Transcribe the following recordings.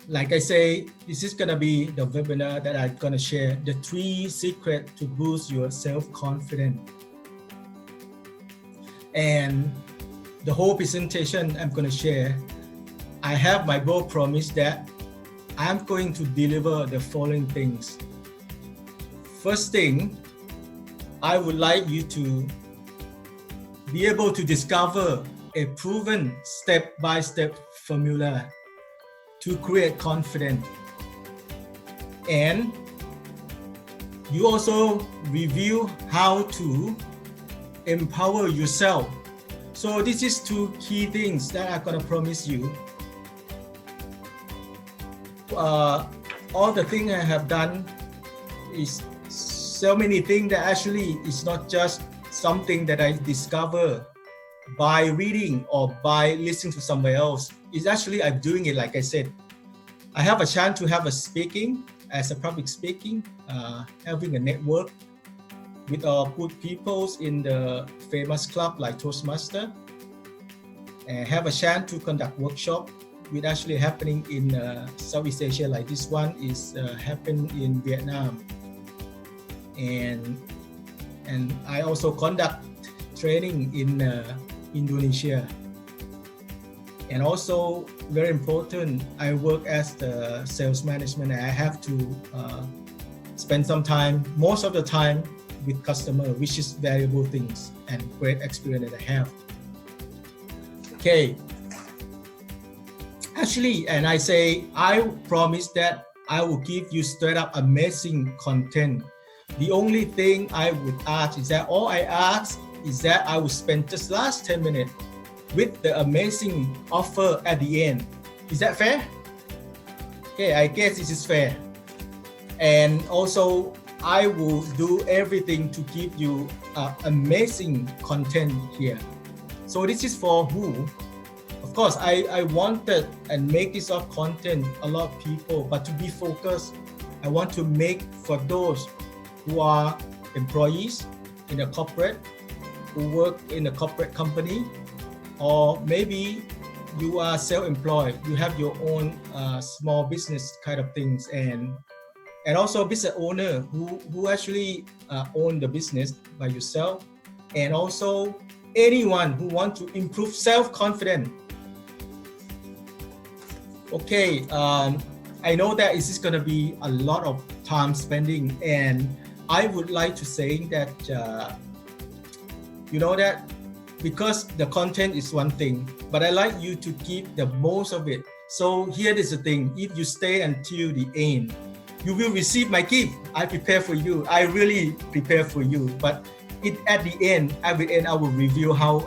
Like I say, this is gonna be the webinar that I'm gonna share the 3 secrets to boost your self-confidence. And the whole presentation I'm gonna share, I have my bold promise that I'm going to deliver the following things. First thing, I would like you to be able to discover a proven step-by-step formula to create confidence. And you also review how to empower yourself. So this is 2 key things that I'm gonna promise you. All the things I have done is so many things that actually is not just something that I discover by reading or by listening to somewhere else. It's actually I'm doing it. Like I said, I have a chance to have a speaking as a public speaking, having a network with good people in the famous club like Toastmaster, and have a chance to conduct workshop which actually happening in Southeast Asia, like this one is happening in Vietnam, and I also conduct training in Indonesia. And also very important, I work as the sales management. I have to spend some time, most of the time, with customer, which is valuable things and great experience that I have. Okay. Actually, and I say, I promise that I will give you straight up amazing content. The only thing I would ask is that all I ask is that I will spend just last 10 minutes with the amazing offer at the end. Is that fair? Okay, I guess this is fair. And also, I will do everything to give you amazing content here. So this is for who? Of course, I wanted and make this of content a lot of people, but to be focused, I want to make for those who are employees in a corporate, who work in a corporate company, or maybe you are self-employed, you have your own small business kind of things, and also business owner who actually own the business by yourself, and also anyone who want to improve self-confidence. Okay, I know that this is going to be a lot of time spending, and I would like to say that you know that because the content is one thing, but I like you to keep the most of it. So here is the thing: if you stay until the end, you will receive my gift. I prepare for you. I really prepare for you. But at the end, I will review how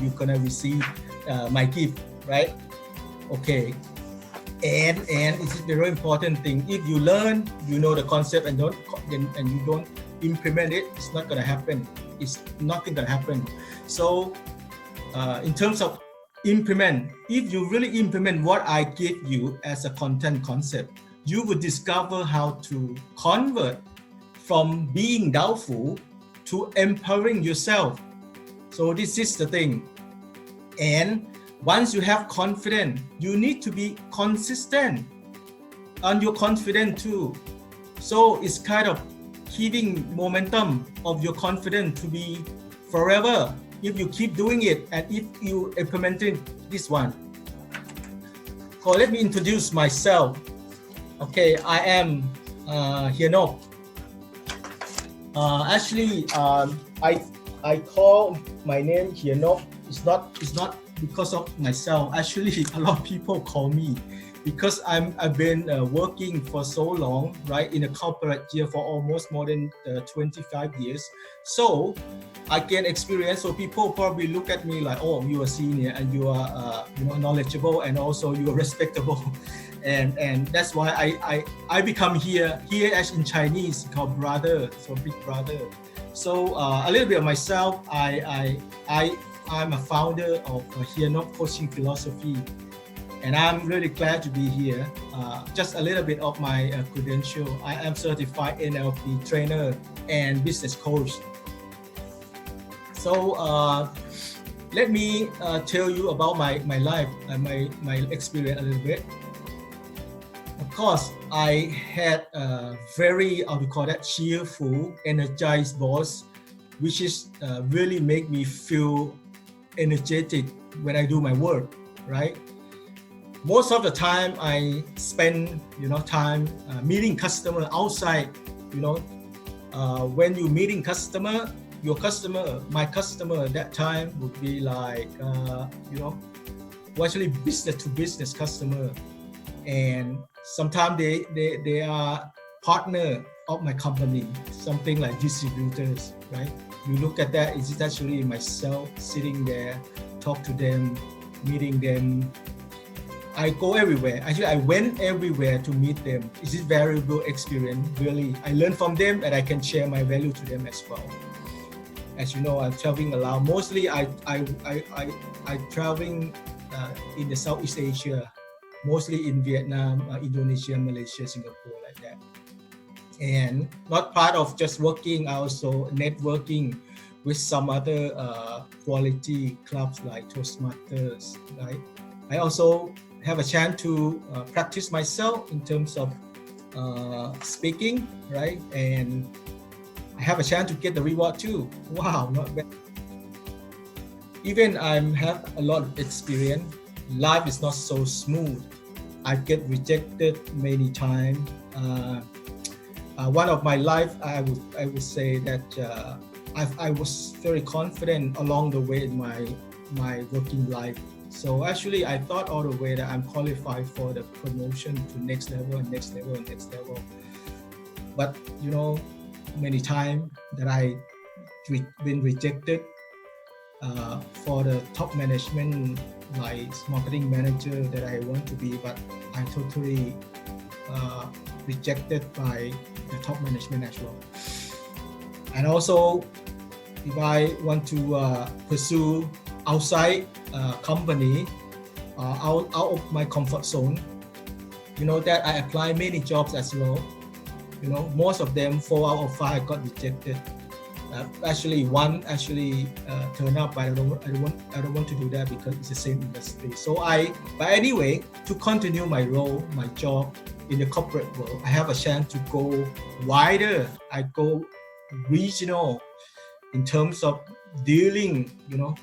you're gonna receive my gift, right? Okay. And it's a very important thing. If you learn, you know the concept, and you don't implement it, it's not gonna happen. It's nothing gonna happen. So in terms of implement, if you really implement what I give you as a content concept, you will discover how to convert from being doubtful to empowering yourself. So this is the thing. And once you have confidence, you need to be consistent on your confidence too. So it's kind of keeping momentum of your confidence to be forever if you keep doing it and if you implemented this one. So let me introduce myself. Okay, I am Hienok. Actually, I call my name Hienok. It's not because of myself. Actually, a lot of people call me because I've been working for so long, right, in a corporate here for almost more than 25 years. So I gain experience. So people probably look at me like, oh, you are senior and you are knowledgeable, and also you are respectable. And that's why I become here as in Chinese called brother, so big brother. So a little bit of myself, I'm a founder of Hienok Coaching Philosophy, and I'm really glad to be here. Just a little bit of my credential. I am certified NLP trainer and business coach. So let me tell you about my life and my experience a little bit. Of course, I had a very, how to call that, cheerful, energized boss, which is really make me feel energetic when I do my work, right? Most of the time I spend, time meeting customer outside. When you meeting customer, your customer, my customer at that time would be like, actually business to business customer, and sometimes they are partner of my company, something like distributors, right? You look at that, it's actually myself sitting there, talk to them, meeting them. I go everywhere. Actually, I went everywhere to meet them. It's a very good experience, really. I learn from them and I can share my value to them as well. As you know, I'm traveling around. Mostly, I traveling in the Southeast Asia, mostly in Vietnam, Indonesia, Malaysia, Singapore, like that. And not part of just working, also networking with some other quality clubs like Toastmasters, right? I also have a chance to practice myself in terms of speaking, right? And I have a chance to get the reward too. Wow, not bad. Even I have a lot of experience, life is not so smooth. I get rejected many times. One of my life, I would say that I was very confident along the way in my working life. So actually, I thought all the way that I'm qualified for the promotion to next level and next level and next level. But many times that I been rejected for the top management, like marketing manager that I want to be, but I totally rejected by the top management as well. And also, if I want to pursue outside company, out of my comfort zone, that I apply many jobs as well. Most of them, 4 out of 5 got rejected. Actually, one turned up, but I don't want to do that because it's the same industry. So but anyway, to continue my role, my job in the corporate world, I have a chance to go wider. I go regional in terms of dealing,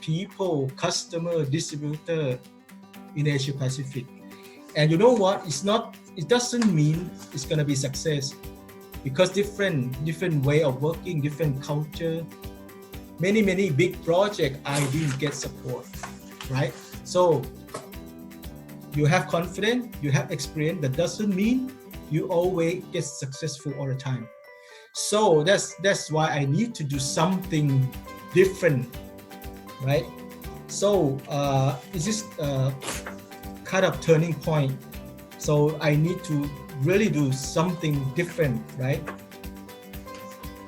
people, customer, distributor in Asia Pacific. And you know what? It doesn't mean it's gonna be success, because different way of working, different culture, many big projects I didn't get support, right? So you have confidence, you have experience, that doesn't mean you always get successful all the time. So that's why I need to do something different, right? So it's just kind of turning point. So I need to really do something different, right?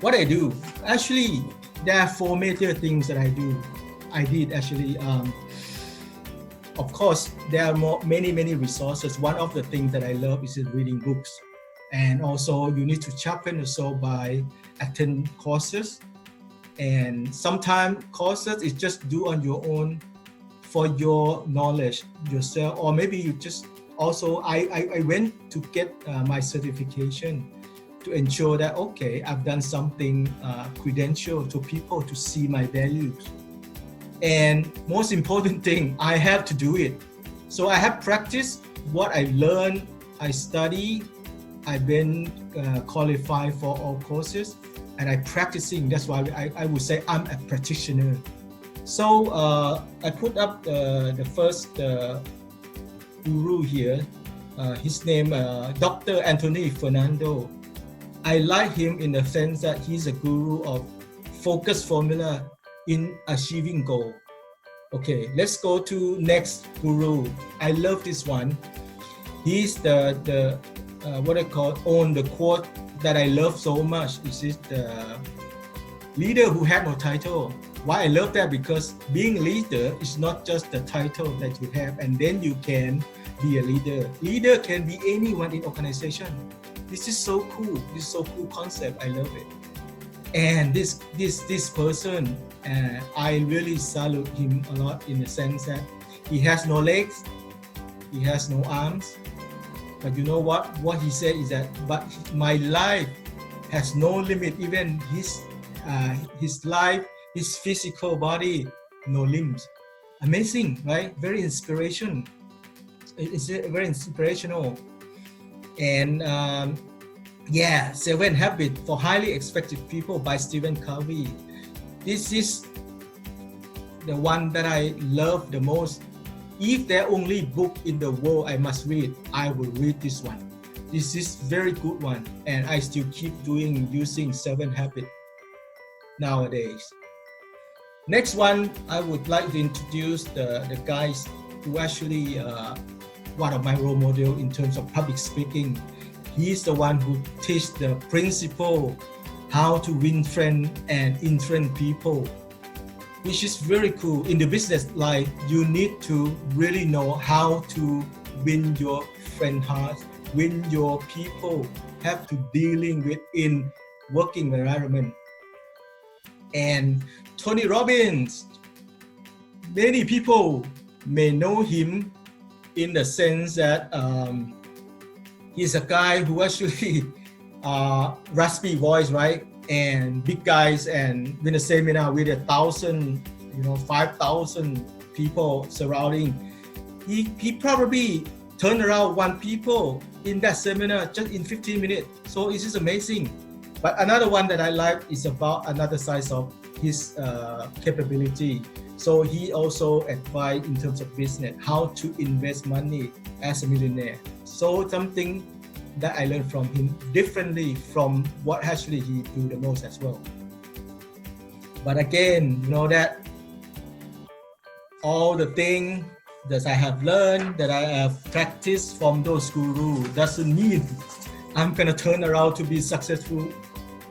What I do, actually, there are 4 major things that I did actually. Of course, there are many resources. One of the things that I love is reading books. And also you need to sharpen yourself by attend courses. And sometimes courses is just do on your own for your knowledge yourself, or maybe you just also, I went to get my certification to ensure that, okay, I've done something credential to people to see my values. And most important thing, I have to do it. So I have practiced what I learned, I study, I've been qualified for all courses, and I'm practicing. That's why I would say I'm a practitioner. So I put up the first guru here. His name, Dr. Anthony Fernando. I like him in the sense that he's a guru of focus formula in achieving goal. Okay, let's go to next guru. I love this one. He's the what I call on the quote that I love so much. This is the leader who had no title. Why I love that? Because being leader is not just the title that you have and then you can be a leader. Leader can be anyone in organization. This is so cool. This is so cool concept. I love it. And this person, I really salute him a lot in the sense that he has no legs, he has no arms, but you know what he said is that, but my life has no limit. Even his life, his physical body, no limbs. Amazing, right? Very inspiration. It's very inspirational. And 7 Habits for Highly Effective People by Stephen Covey. This is the one that I love the most. If there only book in the world I must read, I will read this one. This is very good one, and I still keep using 7 Habits nowadays. Next one, I would like to introduce the guys who actually one of my role model in terms of public speaking. He's the one who teach the principle how to win friends and influence people, which is very cool. In the business life, you need to really know how to win your friend hearts, win your people, have to dealing with in working environment. And Tony Robbins, many people may know him in the sense that he's a guy who actually raspy voice, right? And big guys, and in a seminar with 1,000, 5,000 people surrounding. He probably turned around 1 people in that seminar just in 15 minutes. So it is amazing. But another one that I like is about another side of his capability. So he also advised in terms of business, how to invest money as a millionaire. So something that I learned from him differently from what actually he do the most as well. But again, that all the things that I have learned, that I have practiced from those gurus, doesn't mean I'm gonna turn around to be successful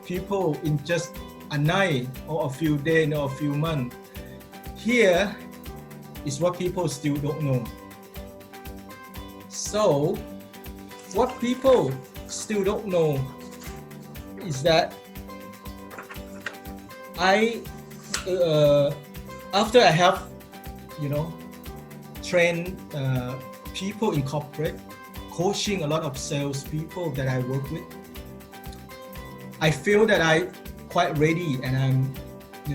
people in just a night or a few days or a few months. Here is what people still don't know. So what people still don't know is that after I have trained people in corporate, coaching a lot of sales people that I work with, I feel that I quite ready, and I'm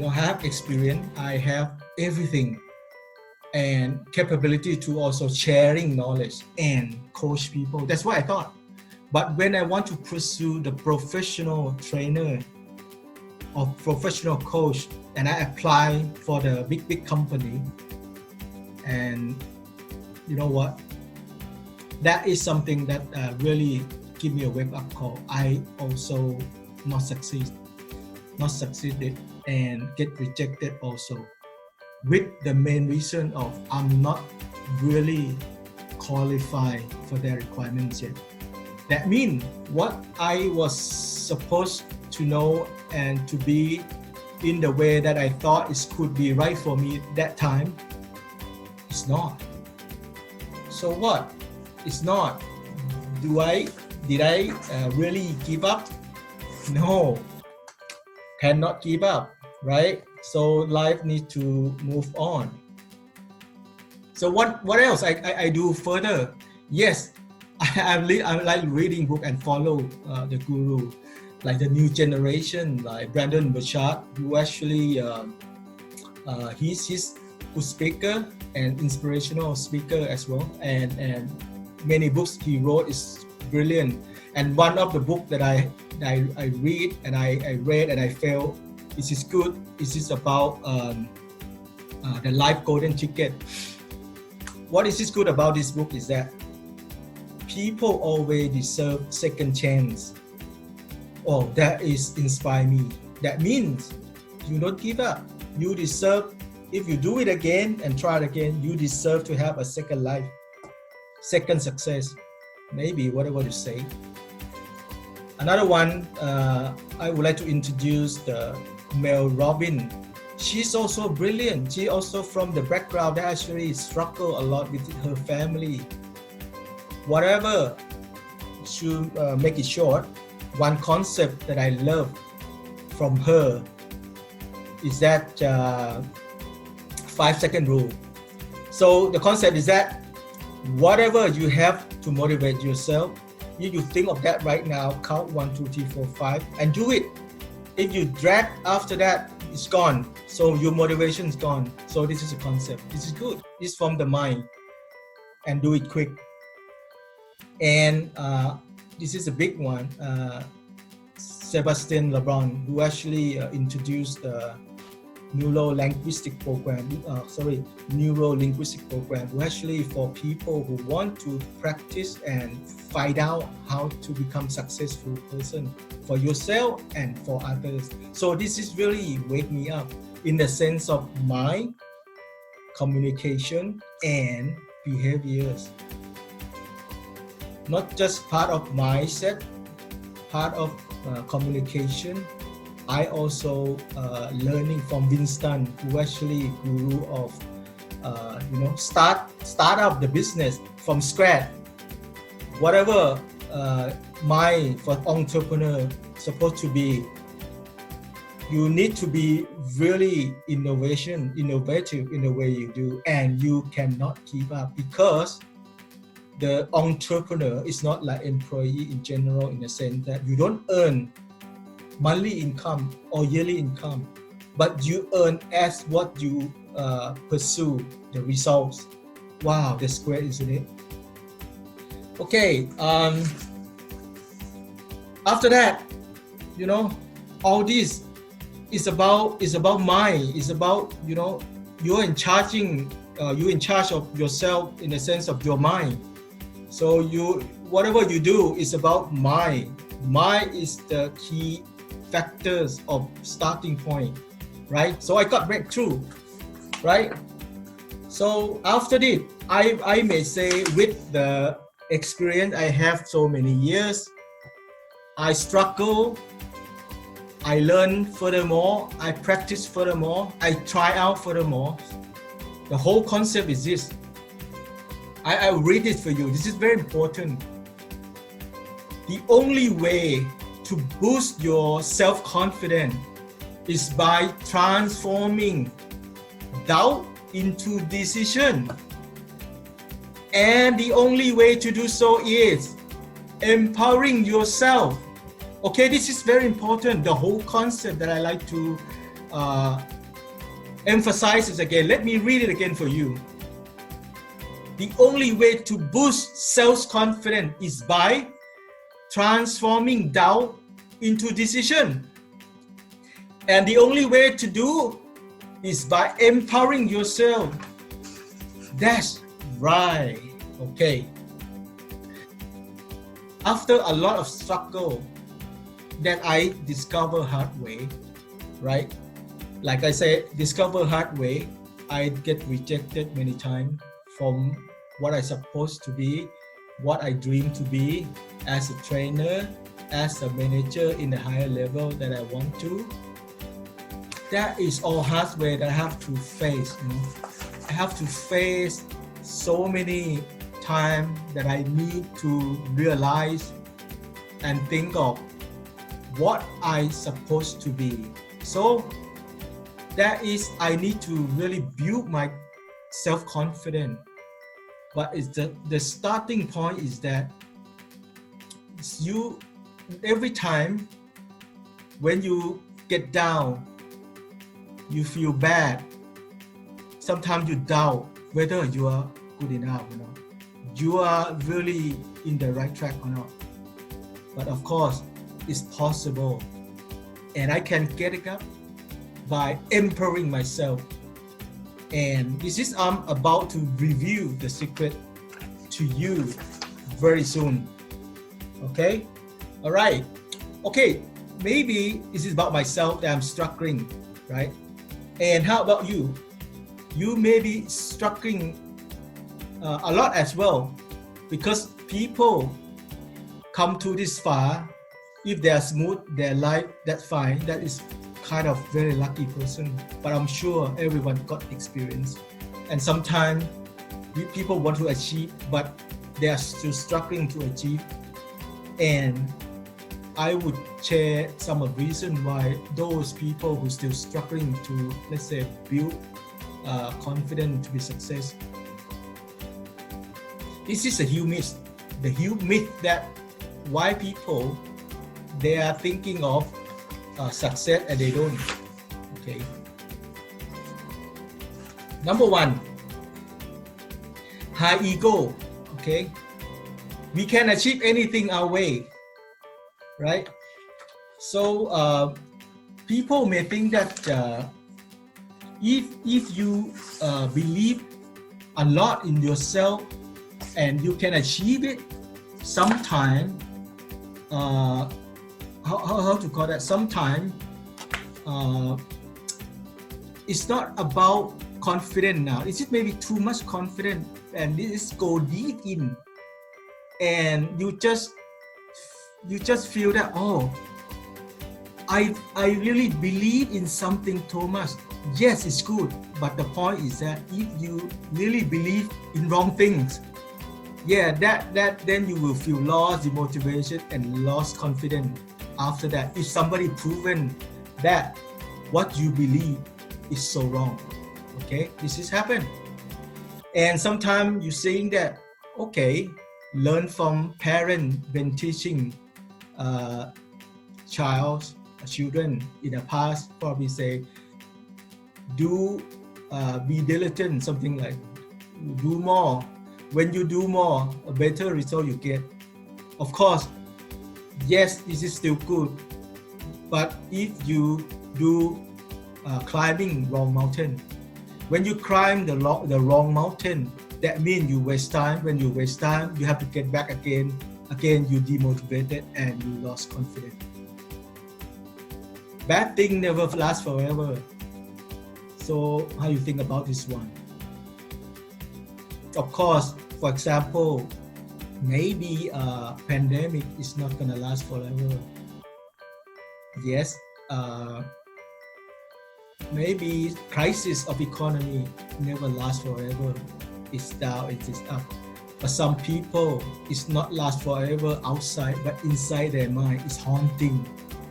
have experience, I have everything and capability to also sharing knowledge and coach people. That's what I thought. But when I want to pursue the professional trainer or professional coach, and I apply for the big company, and you know what? That is something that really give me a wake-up call. I also not succeeded and get rejected also, with the main reason of I'm not really qualified for their requirements yet. That means what I was supposed to know and to be in the way that I thought it could be right for me that time, it's not. So what? It's not. Did I really give up? No, cannot give up, right? So life needs to move on. So what else I do further? Yes, I like reading book and follow the guru, like the new generation, like Brandon Burchard, who actually he's good speaker and inspirational speaker as well, and many books he wrote is brilliant. And one of the book that I read and I read and I felt this is good. This is about the life golden ticket. What is this good about this book is that people always deserve second chance. Oh, that is inspire me. That means you don't give up. You deserve, if you do it again and try it again, you deserve to have a second life, second success, maybe whatever you say. Another one, I would like to introduce the Mel Robbins. She's also brilliant. She also from the background that actually struggle a lot with her family. Whatever, to make it short, one concept that I love from her is that 5-second rule. So the concept is that whatever you have to motivate yourself, you think of that right now, count 1, 2, 3, 4, 5, and do it. If you drag after that, it's gone. So your motivation is gone. So this is a concept. This is good. It's from the mind, and do it quick. And this is a big one. Sebastian LeBron, who actually introduced the neuro-linguistic program, who actually for people who want to practice and find out how to become successful person for yourself and for others. So this is really wake me up in the sense of mind, communication, and behaviors. Not just part of mindset, part of communication. I also learning from Winston, who actually guru of start up the business from scratch. Whatever mind for entrepreneur supposed to be, you need to be really innovative in the way you do, and you cannot keep up because the entrepreneur is not like employee in general, in the sense that you don't earn monthly income or yearly income, but you earn as what you pursue the results. Wow, that's great, isn't it? Okay, after that, all this is about mind. It's about you're in charge of yourself in the sense of your mind. So whatever you do is about mind. Mind is the key factors of starting point, right? So I got breakthrough, right? So after this, I may say with the experience I have so many years, I struggle, I learn furthermore, I practice furthermore, I try out furthermore. The whole concept is this. I read it for you. This is very important. The only way to boost your self-confidence is by transforming doubt into decision. And the only way to do so is empowering yourself. Okay, this is very important. The whole concept that I like to emphasize is again. Let me read it again for you. The only way to boost self-confidence is by transforming doubt into decision. And the only way to do is by empowering yourself. That's right. Okay. After a lot of struggle that I discover hard way, right? Like I said, discover hard way, I get rejected many times from what I supposed to be, what I dream to be as a trainer, as a manager in the higher level that I want to. That is all hardware that I have to face. I have to face so many times that I need to realize and think of what I supposed to be. So that is, I need to really build my self-confidence. But it's the starting point is that you, every time when you get down, you feel bad. Sometimes you doubt whether you are good enough, you are really in the right track or not. But of course, it's possible. And I can get it up by empowering myself. And this is I'm about to review the secret to you very soon. Okay? All right. Okay, maybe this is about myself that I'm struggling, right? And how about you? You may be struggling a lot as well, because people come to this far. If they are smooth, their life, that's fine. That is kind of very lucky person. But I'm sure everyone got experience. And sometimes people want to achieve, but they are still struggling to achieve. And I would share some of the reason why those people who still struggling to, let's say, build confidence to be success. This is a huge myth. The huge myth that why people, they are thinking of success and they don't. Okay. Number one, high ego. Okay. We can achieve anything our way, right? So people may think that if you believe a lot in yourself and you can achieve it, sometime how to call that? Sometime it's not about confidence now. It's just maybe too much confidence, and this go deep in, and you just feel that, oh, I really believe in something too much. Yes, it's good, but the point is that if you really believe in wrong things, yeah, that then you will feel lost in motivation and lost confidence after that. If somebody proven that what you believe is so wrong, okay, this is happen. And sometimes you're saying that, okay, learn from parents when teaching children in the past, probably say, be diligent, something like do more. When you do more, a better result you get. Of course, yes, this is still good, but if you do climbing wrong mountain, when you climb the wrong mountain, that means you waste time. When you waste time, you have to get back again. Again, you demotivated and you lost confidence. Bad thing never lasts forever. So how you think about this one? Of course, for example, maybe a pandemic is not gonna last forever. Yes, maybe crisis of economy never lasts forever. It's down, it is up. But some people, it's not last forever outside, but inside their mind, it's haunting.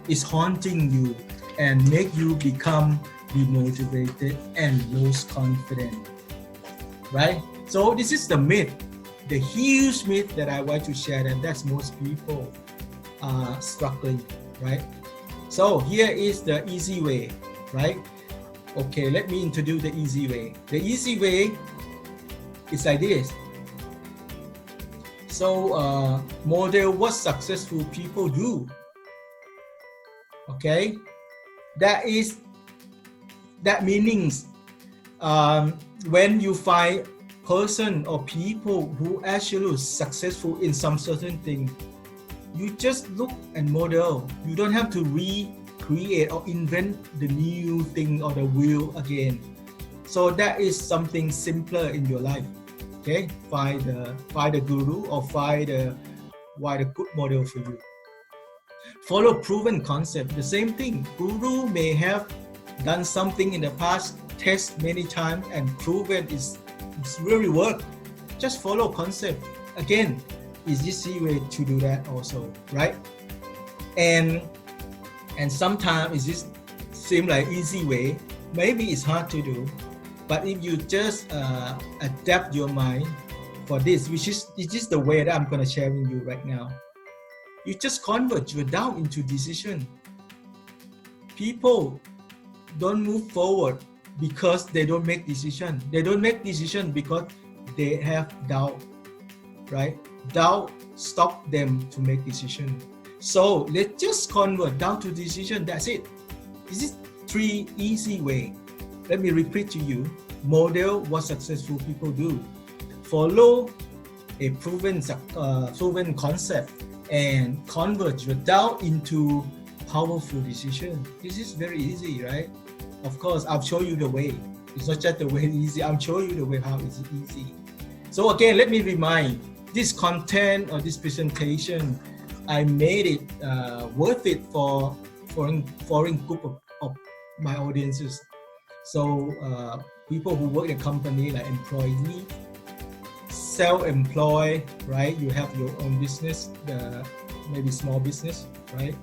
It's haunting you and make you become demotivated and lose confidence, right? So this is the myth, the huge myth that I want to share, and that's most people are struggling, right? So here is the easy way, right? Okay, let me introduce the easy way. The easy way is like this. So model what successful people do. Okay, that meanings when you find person or people who actually successful in some certain thing, you just look and model. You don't have to recreate or invent the new thing or the wheel again. So that is something simpler in your life. Okay, find the guru or find a good model for you. Follow proven concept. The same thing. Guru may have done something in the past, test many times, and proven it's really work. Just follow concept. Again, is easy way to do that also, right? And sometimes it just seem like easy way. Maybe it's hard to do, but if you just adapt your mind for this, which is the way that I'm going to share with you right now. You just convert your doubt into decision. People don't move forward because they don't make decision. They don't make decision because they have doubt, right? Doubt stop them to make decision. So let's just convert doubt to decision. That's it. This is 3 easy way. Let me repeat to you. Model what successful people do. Follow a proven concept and convert your doubt into powerful decision. This is very easy, right? Of course, I'll show you the way. It's not just the way easy. I'll show you the way how it's easy. So again, let me remind, this content or this presentation, I made it worth it for foreign group of my audiences. So people who work in a company like employee, self-employed, right? You have your own business, maybe small business, right?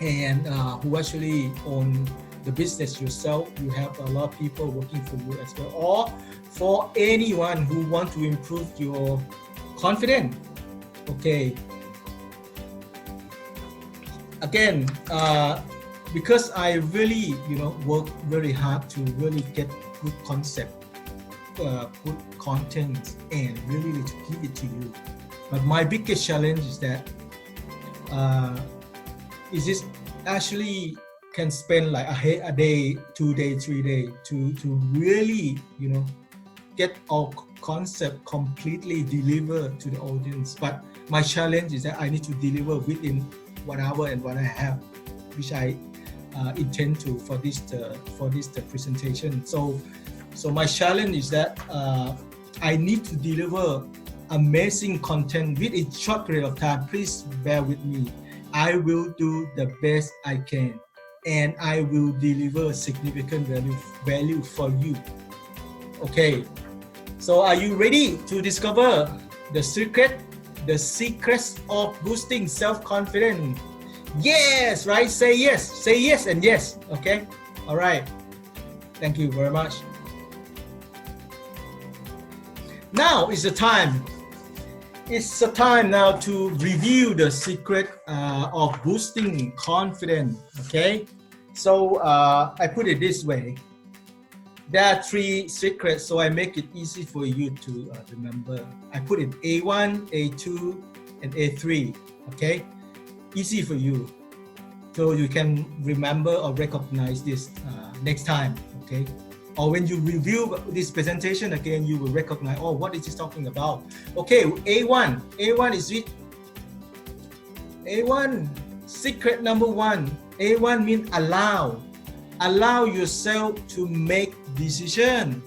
And who actually own the business yourself. You have a lot of people working for you as well, or for anyone who want to improve your confidence. Okay. Again, because I really, work very hard to really get good concept, good content, and really to give it to you. But my biggest challenge is that is this actually can spend like a day, 2 days, 3 days to really, get our concept completely delivered to the audience. But my challenge is that I need to deliver within 1 hour and 1.5, which I intend to for this presentation. So my challenge is that I need to deliver amazing content within a short period of time. Please bear with me. I will do the best I can, and I will deliver significant value for you. Okay, so are you ready to discover the secrets of boosting self-confidence? Yes, right? Say yes and yes. Okay, all right. Thank you very much. Now is the time. It's the time now to review the secret of boosting confidence. Okay, so I put it this way. There are 3 secrets, so I make it easy for you to remember. I put it A1, A2, and A3. Okay, easy for you, so you can remember or recognize this next time. Okay. Or when you review this presentation again, you will recognize, oh, what is he talking about? Okay, A1 is it? A1, secret number 1. A1 means allow yourself to make decision.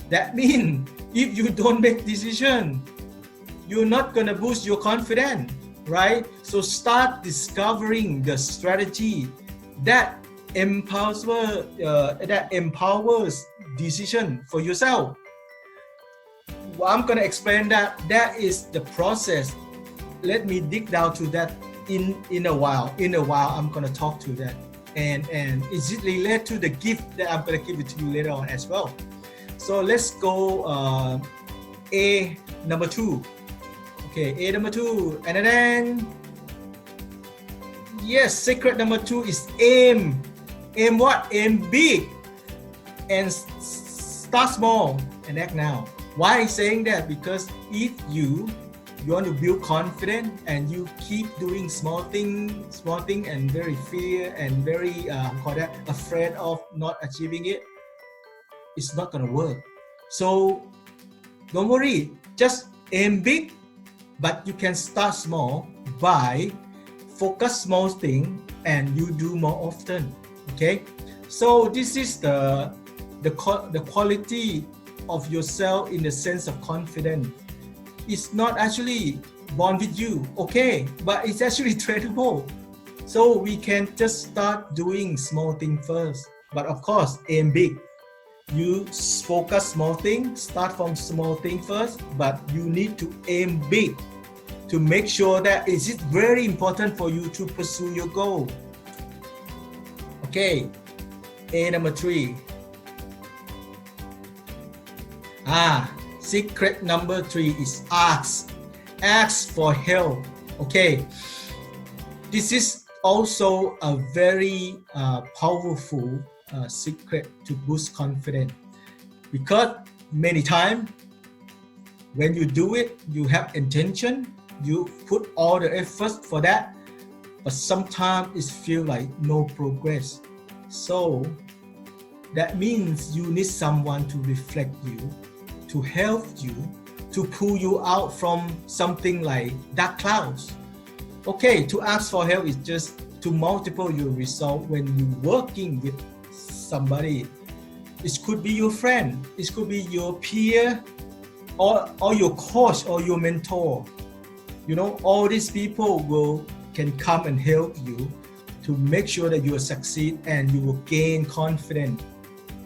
That means if you don't make decision, you're not gonna boost your confidence, right? So start discovering the strategy that empowers decision for yourself. I'm gonna explain that. That is the process. Let me dig down to that in a while. I'm gonna talk to that, and is it related to the gift that I'm gonna give it to you later on as well. So let's go A number 2. Okay, A number 2, and then yes, secret number 2 is aim. Aim what? Aim big and start small and act now. Why am I saying that? Because if you want to build confidence and you keep doing small thing and very fear and very afraid of not achieving it, it's not gonna work. So don't worry, just aim big, but you can start small by focus small thing and you do more often. Okay, so this is the quality of yourself in the sense of confidence. It's not actually born with you, okay, but it's actually trainable. So we can just start doing small thing first, but of course aim big. You focus small thing, start from small thing first, but you need to aim big to make sure that it is very important for you to pursue your goal. Okay, A number 3. Secret number 3 is ask for help. Okay, this is also a very powerful secret to boost confidence, because many times when you do it, you have intention, you put all the effort for that, but sometimes it feels like no progress. So that means you need someone to reflect you, to help you, to pull you out from something like dark clouds. Okay, to ask for help is just to multiply your result when you're working with somebody. It could be your friend, it could be your peer, or your coach or your mentor. All these people can come and help you to make sure that you will succeed and you will gain confidence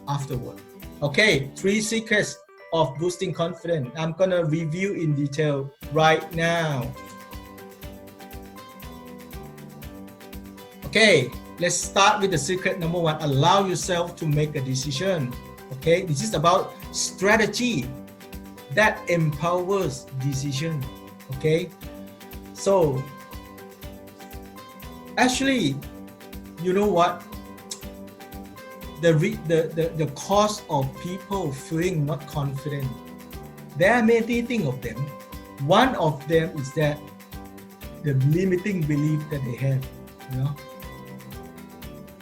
afterward. Okay, 3 secrets of boosting confidence. I'm gonna review in detail right now. Okay, let's start with the secret number one. Allow yourself to make a decision. Okay, this is about strategy that empowers decision. Okay, so actually, you know what? The cause of people feeling not confident, there are many things of them. One of them is that the limiting belief that they have, you know.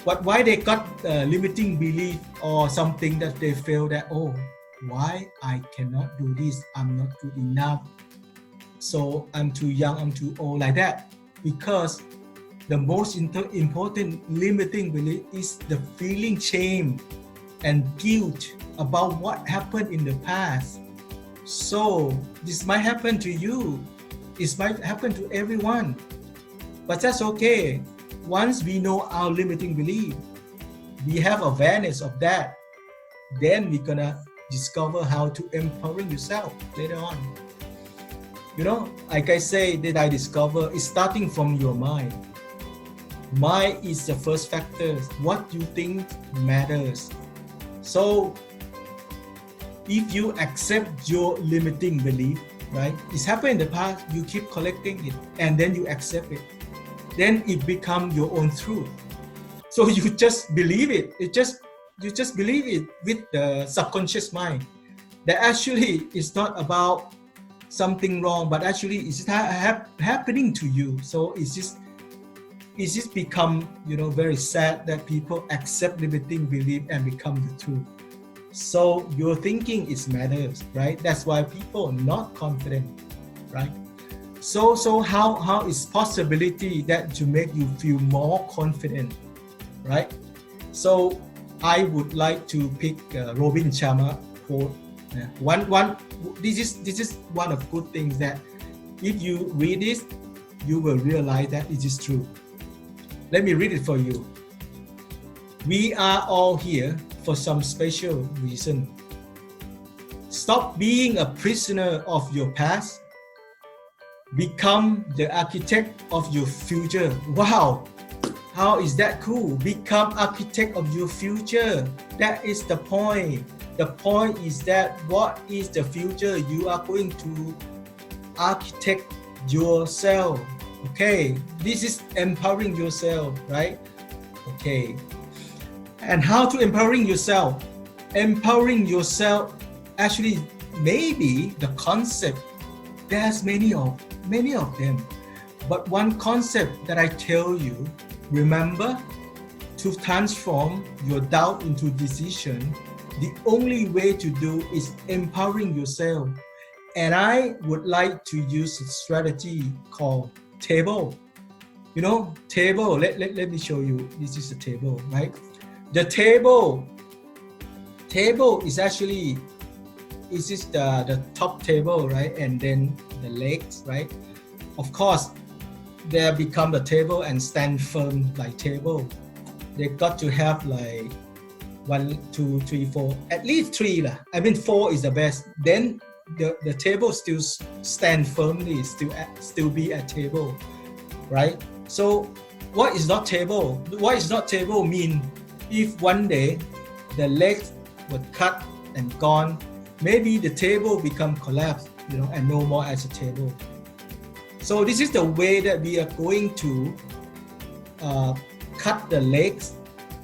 But why they got limiting belief or something that they feel that, oh, why I cannot do this? I'm not good enough. So I'm too young, I'm too old, like that. Because the most important limiting belief is the feeling shame and guilt about what happened in the past. So this might happen to you. It might happen to everyone. But that's okay. Once we know our limiting belief, we have awareness of that, then we're gonna discover how to empower yourself later on. You know, like I say, that I discover is starting from your mind. Mind is the first factor. What you think matters. So if you accept your limiting belief, right? It's happened in the past, you keep collecting it and then you accept it. Then it becomes your own truth. So you just believe it. You just believe it with the subconscious mind. That actually is not about something wrong, but actually it's happening to you. So it's just become, you know, very sad that people accept limiting belief and become the truth. So your thinking is matters, right? That's why people are not confident, right? So how is possibility that to make you feel more confident, right? So I would like to pick Robin Sharma quote. This is one of good things that if you read this, you will realize that it is true. Let me read it for you. We are all here for some special reason. Stop being a prisoner of your past. Become the architect of your future. Wow, how is that cool? Become architect of your future. That is the point. The point is that what is the future? You are going to architect yourself. Okay, this is empowering yourself, right? Okay, and how to empowering yourself? Empowering yourself, actually, maybe the concept, there's many of them, but one concept that I tell you, remember, to transform your doubt into decision, the only way to do is empowering yourself. And I would like to use a strategy called table. You know, table, let me show you. This is a table, right? The table is actually, this is the top table, right? And then the legs, right? Of course, they become the table and stand firm like table. They got to have like 1, 2, 3, 4, at least 3 lah. I mean 4 is the best. Then the table still stand firmly, still be a table, right? So what is not table? What is not table mean if one day the legs were cut and gone, maybe the table become collapsed, you know, and no more as a table. So this is the way that we are going to cut the legs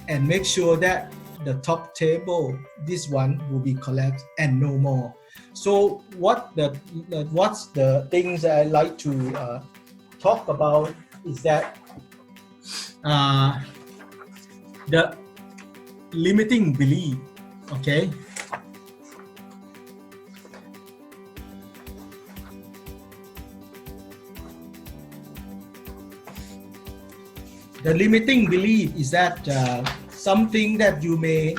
and make sure that the top table, this one will be collapsed and no more. So what's the things that I like to talk about is that the limiting belief, okay? The limiting belief is that something that you may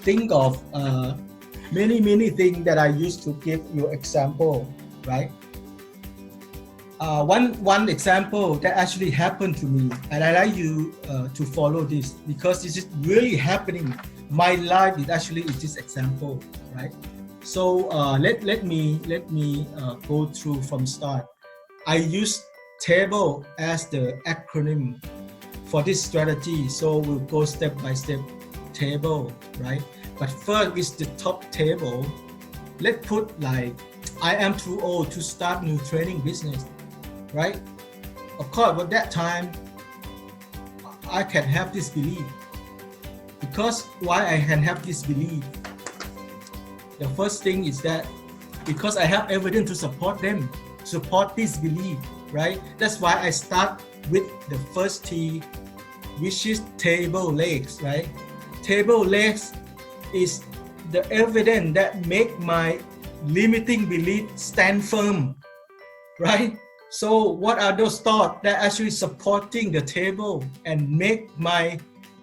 think of many things that I used to give you example, right? One example that actually happened to me, and I like you to follow this because this is really happening. My life is actually this example, right? So let me go through from start. I use table as the acronym for this strategy. So we'll go step by step table, right? But first with the top table, let's put like, I am too old to start new training business, right? Of course, at that time, I can have this belief. Because why I can have this belief? The first thing is that because I have evidence to support this belief, right? That's why I start with the first T, which is table legs, right? Table legs is the evidence that make my limiting belief stand firm, right? So what are those thoughts that actually supporting the table and make my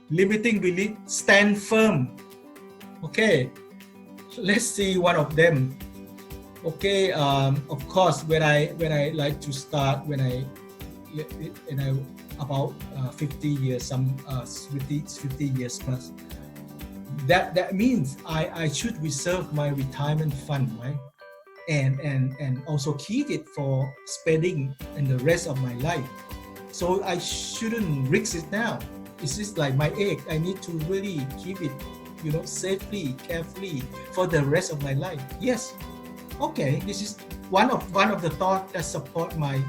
limiting belief stand firm? Okay, let's see one of them. Okay, of course, when I like to start, when I about 50 years, 50 years plus. That means I should reserve my retirement fund, right? And also keep it for spending in the rest of my life. So I shouldn't risk it now. It's just like my egg. I need to really keep it, safely, carefully for the rest of my life. Yes. Okay, this is one of the thoughts that support my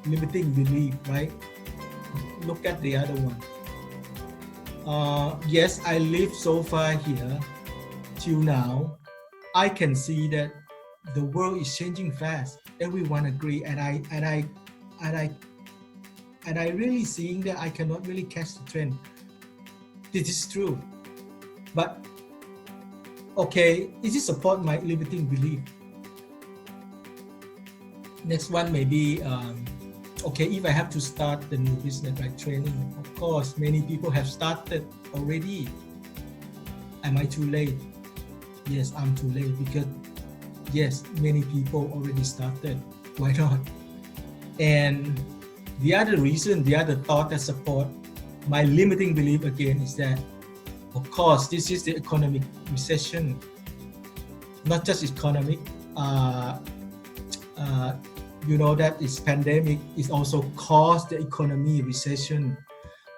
limiting belief, right? Look at the other one. Yes, I live so far here till now. I can see that the world is changing fast. Everyone agree, and I really seeing that I cannot really catch the trend. This is true, but okay, is it support my limiting belief? Next one may be, okay, if I have to start the new business like training, of course, many people have started already. Am I too late? Yes, I'm too late because yes, many people already started. Why not? And the other reason, the other thought that support my limiting belief again is that, of course, this is the economic recession. Not just economic, that this pandemic is also caused the economy recession.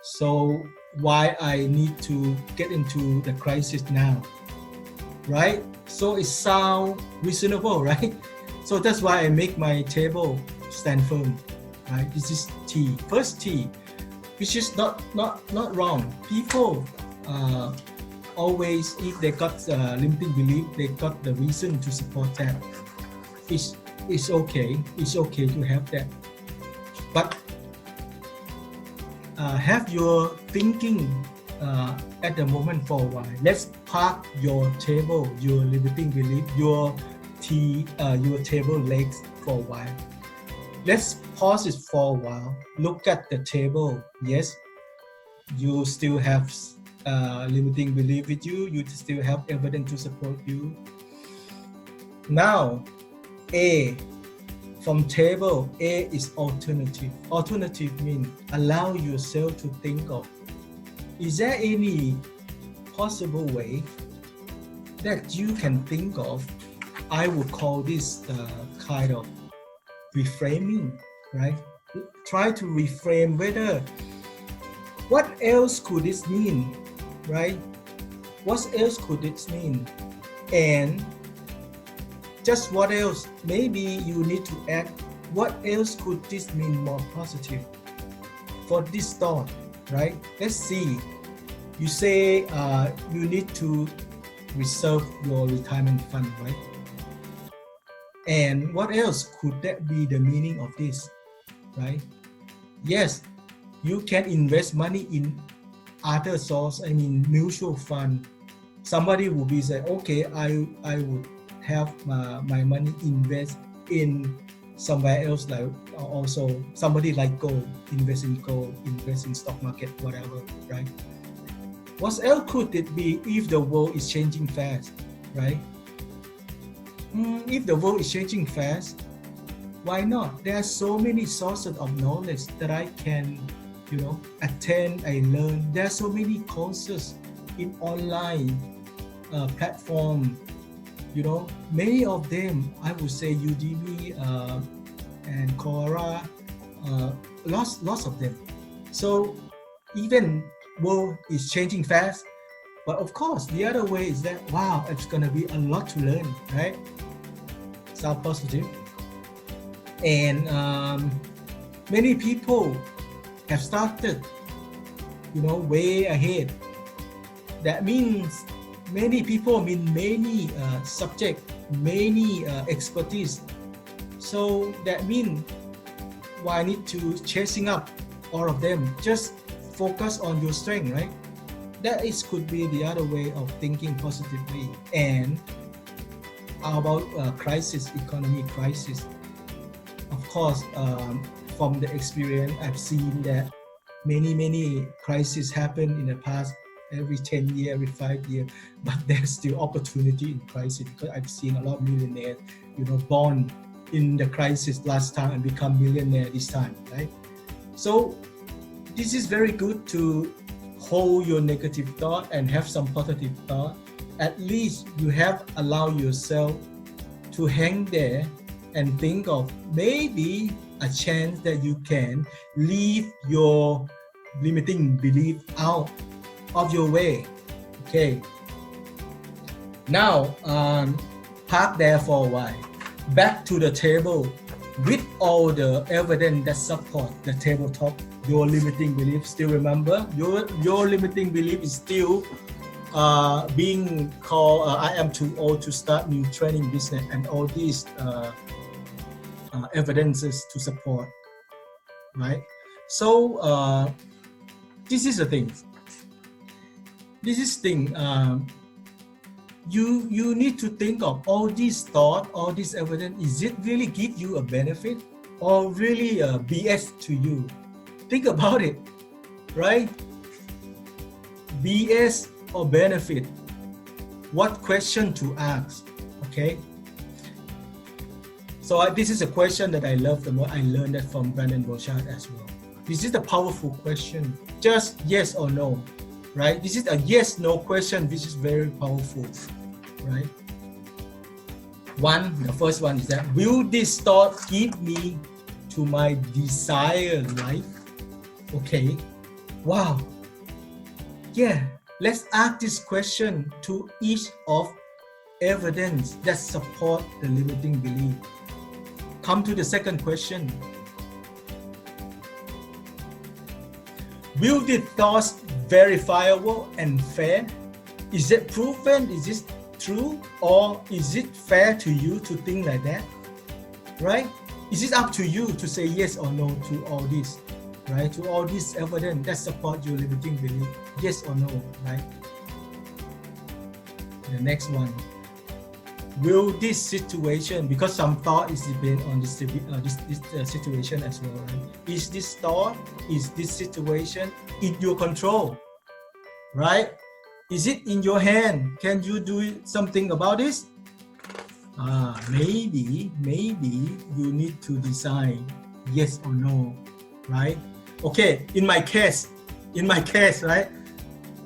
So why I need to get into the crisis now, right? So it sounds reasonable, right? So that's why I make my table stand firm, right? This is T, first T, which is not wrong. People always, if they got limiting belief, they got the reason to support that. It's okay. It's okay to have that, but have your thinking at the moment for a while. Let's park your table, your limiting belief, your table legs for a while. Let's pause it for a while. Look at the table. Yes, you still have limiting belief with you. You still have evidence to support you. Now, A, from table, A is alternative. Alternative means allow yourself to think of, is there any possible way that you can think of? I would call this kind of reframing, right? Try to reframe whether, what else could this mean, right? What else could this mean? And just what else? Maybe you need to add, what else could this mean more positive for this thought, right? Let's see. You say you need to reserve your retirement fund, right? And what else could that be the meaning of this, right? Yes, you can invest money in other source, mutual fund. Somebody will be say, okay, I would have my money invest in somewhere else, like also somebody like gold, invest in stock market, whatever, right? What else could it be if the world is changing fast, right? If the world is changing fast, why not? There are so many sources of knowledge that I can, attend, I learn. There are so many courses in online platform. Many of them, I would say Udemy and Quora, lots of them. So even world is changing fast. But of course, the other way is that, wow, it's gonna be a lot to learn, right? Sound positive. And many people have started, way ahead. That means many people mean many subject, many expertise. So that means why need to chasing up all of them? Just focus on your strength, right? That could be the other way of thinking positively. And how about crisis, economy crisis? Of course, from the experience, I've seen that many crises happen in the past, every 10 years, every 5 years, but there's still opportunity in crisis, because I've seen a lot of millionaires, born in the crisis last time and become millionaire this time, right? So this is very good to hold your negative thought and have some positive thought. At least you have allowed yourself to hang there and think of maybe a chance that you can leave your limiting belief out of your way. Okay. Now, park there for a while. Back to the table with all the evidence that support the tabletop. Your limiting belief, still remember, your limiting belief is still being called I am too old to start new training business, and all these evidences to support, right? So this is the thing. You need to think of all these thoughts, all this evidence. Is it really give you a benefit or really a BS to you? Think about it, right? BS or benefit? What question to ask? Okay. So this is a question that I love the most. I learned that from Brandon Burchard as well. This is a powerful question. Just yes or no, right? This is a yes/no question, which is very powerful, right? The first one is that, will this thought give me to my desired life? Okay. Wow. Yeah. Let's ask this question to each of evidence that support the limiting belief. Come to the second question. Will the thoughts verifiable and fair? Is it proven? Is it true? Or is it fair to you to think like that? Right? Is it up to you to say yes or no to all this? Right? To all this evidence that support your limiting belief? Yes or no? Right? The next one. Will this situation, because some thought is depend on this situation as well, right? Is this thought, is this situation in your control, right? Is it in your hand? Can you do something about this? Maybe you need to decide yes or no, right? Okay, in my case, right?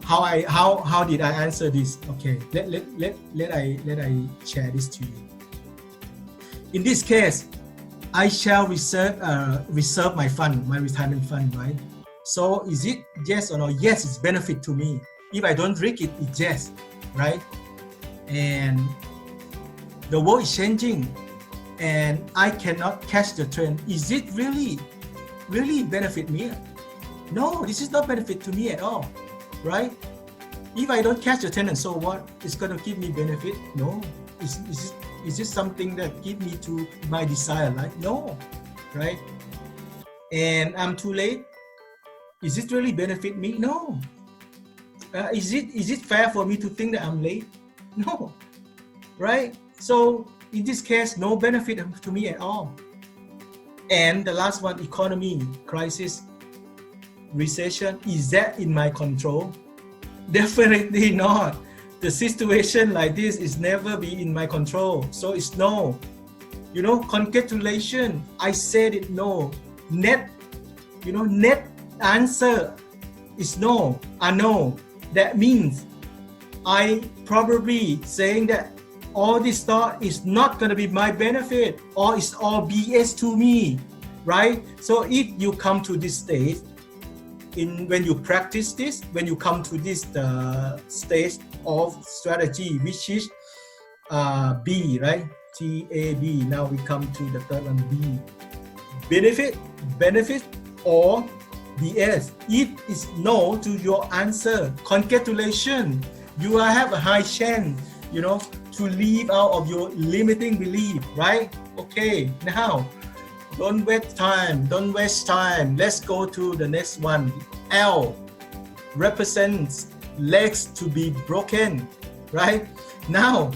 How did I answer this? Okay, let I share this to you. In this case, I shall reserve my fund, my retirement fund, right? So is it yes or no? Yes, it's benefit to me. If I don't drink it, it's yes, right? And the world is changing, and I cannot catch the trend. Is it really benefit me? No, this is not benefit to me at all. Right? If I don't catch the trend, and so what? It's gonna give me benefit? No. Is this something that give me to my desire life? No. Right? And I'm too late. Is it really benefit me? No. Is it fair for me to think that I'm late? No. Right? So in this case, no benefit to me at all. And the last one, economy crisis, recession, is that in my control? Definitely not. The situation like this is never be in my control. So it's no. Congratulations. I said it no. Net answer is no. No. That means I probably saying that all this thought is not going to be my benefit, or it's all BS to me, right? So if you come to this stage, when you practice this, when you come to this stage of strategy, which is B, right? TAB. Now we come to the third one, B. Benefit or BS. If it's no to your answer, congratulations. You have a high chance, to leave out of your limiting belief, right? Okay, now don't waste time. Let's go to the next one. L represents legs to be broken, right? Now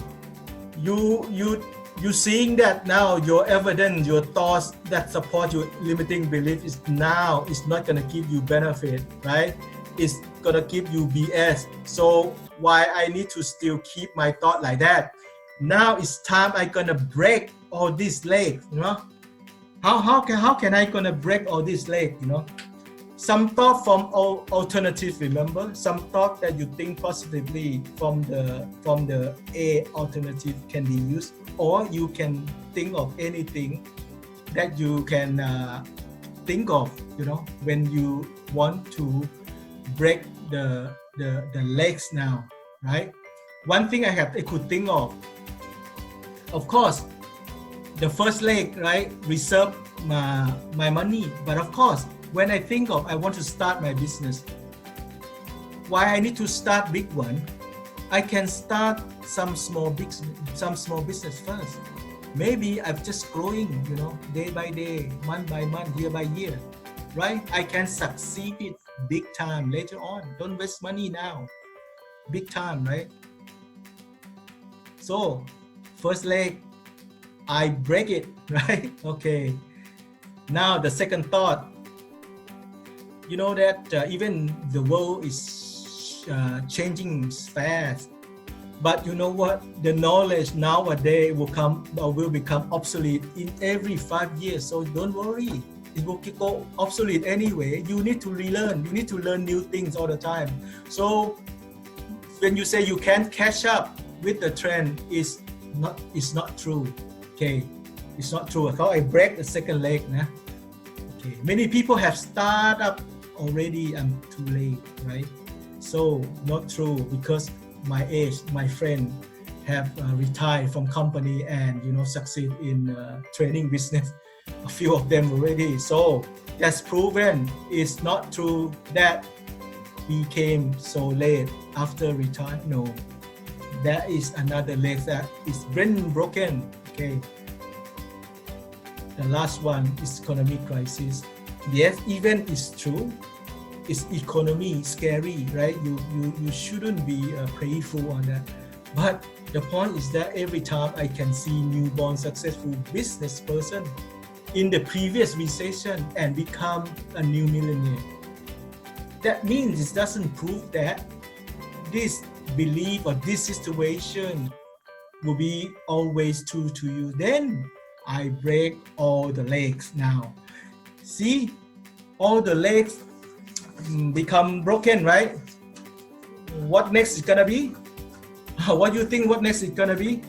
you seeing that now your evidence, your thoughts that support your limiting belief is not going to give you benefit, right? It's going to give you BS. So why I need to still keep my thought like that? Now it's time I gonna break all these legs, How can I gonna break all these legs, Some thought from alternative, remember? Some thought that you think positively from the A alternative can be used, or you can think of anything that you can think of, when you want to break the legs now, right? One thing I could think of course, the first leg, right? Reserve my money. But of course, when I think of I want to start my business, why I need to start big one? I can start some small business first. Maybe I'm just growing, day by day, month by month, year by year, right? I can succeed it big time later on. Don't waste money now. Big time, right? So, first leg, I break it, right? Okay. Now the second thought, that even the world is changing fast. But you know what? The knowledge nowadays will become obsolete in every 5 years. So don't worry. It will go obsolete anyway. You need to relearn. You need to learn new things all the time. So when you say you can't catch up with the trend, it's not true. Okay, it's not true. How I break the second leg, nah? Okay, many people have started up already. I'm too late, right? So not true, because my age, my friend have retired from company and succeed in training business. A few of them already. So that's proven it's not true that we came so late after retire. No, that is another leg that is been broken. Okay. The last one is economic crisis. Yes, even it's true. It's economy scary, right? You shouldn't be playful on that. But the point is that every time I can see newborn successful business person in the previous recession and become a new millionaire, that means it doesn't prove that this belief or this situation will be always true to you. Then I break all the legs now. See, all the legs become broken, right? What next is gonna be? What do you think what next is gonna be?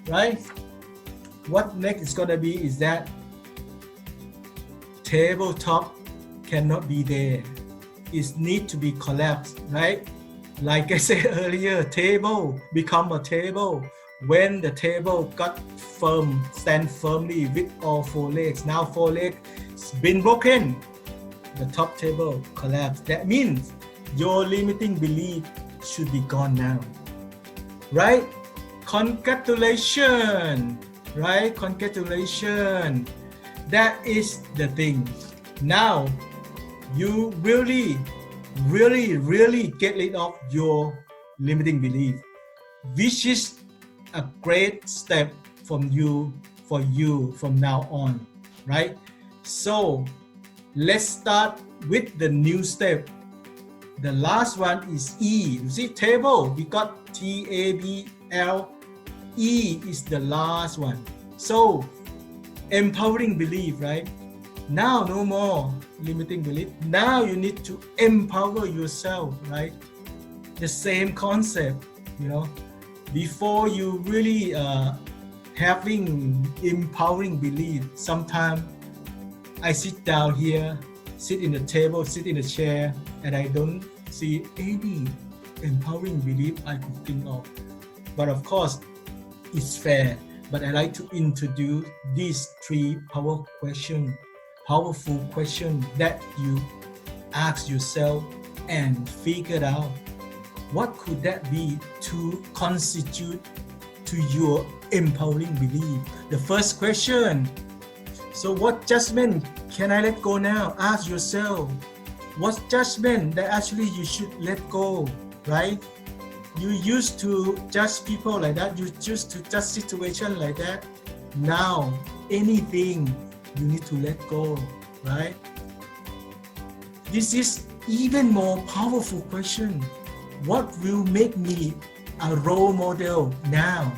Right? What next is gonna be is that tabletop cannot be there. It needs to be collapsed, right? Like I said earlier, table become a table when the table got firm, stand firmly with all four legs. Now four legs been broken. The top table collapsed. That means your limiting belief should be gone now, right? Congratulations, right? Congratulations. That is the thing. Now you really get rid of your limiting belief, which is a great step for you from now on, right? So let's start with the new step. The last one is E. You see, table, we got TABL. E is the last one. So empowering belief, right? Now no more limiting belief. Now you need to empower yourself, right? The same concept, before you really having empowering belief. Sometimes I sit down here sit in the table, sit in the chair, and I don't see any empowering belief I could think of. But of course, it's fair. But I like to introduce these three powerful questions that you ask yourself and figure out what could that be to constitute to your empowering belief. The first question, so what judgment can I let go now? Ask yourself, what judgment that actually you should let go, right? You used to judge people like that, you used to judge situations like that. Now, anything you need to let go, right? This is even more powerful question. What will make me a role model now?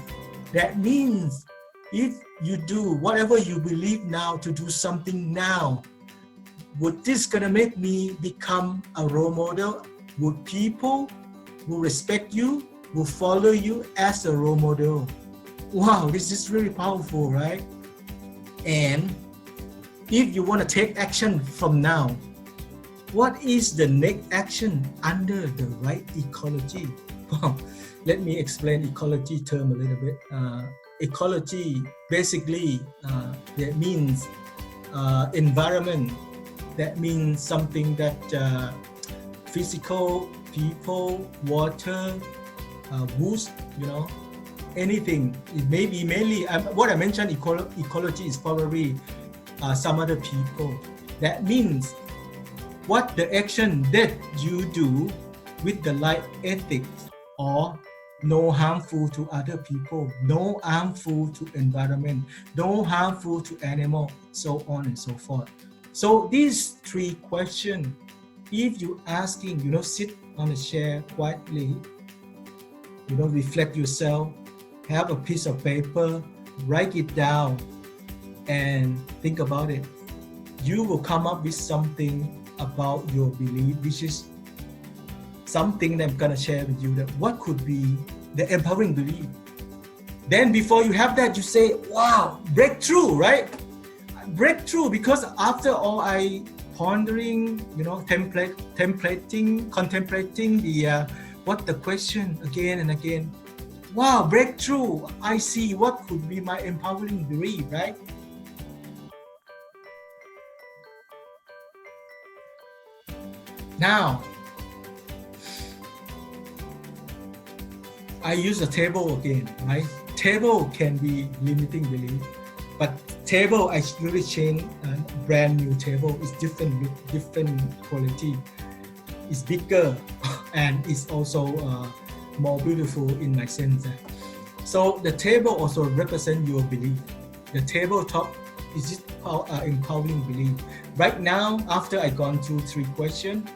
That means if you do whatever you believe now to do something now, would this gonna make me become a role model? Would people who respect you, will follow you as a role model? Wow, this is really powerful, right? And if you want to take action from now, what is the next action under the right ecology? Let me explain ecology term a little bit. Ecology basically that means environment. That means something that physical, people, water, woods, anything. It may be mainly what I mentioned. Ecology is probably some other people. That means what the action that you do with the right ethics, or no harmful to other people, no harmful to environment, no harmful to animal, so on and so forth. So these three questions, if you asking, sit on a chair quietly, reflect yourself, have a piece of paper, write it down, and think about it. You will come up with something about your belief, which is something that I'm gonna share with you, that what could be the empowering belief. Then before you have that, you say, wow, breakthrough, right? Breakthrough, because after all I pondering, contemplating the question again and again. Wow, breakthrough, I see what could be my empowering belief, right? Now, I use a table again, right? Table can be limiting belief, but table I really change a brand new table. It's different look, different quality. It's bigger and it's also more beautiful in my sense. So the table also represents your belief. The tabletop is just empowering belief. Right now, after I gone through three questions,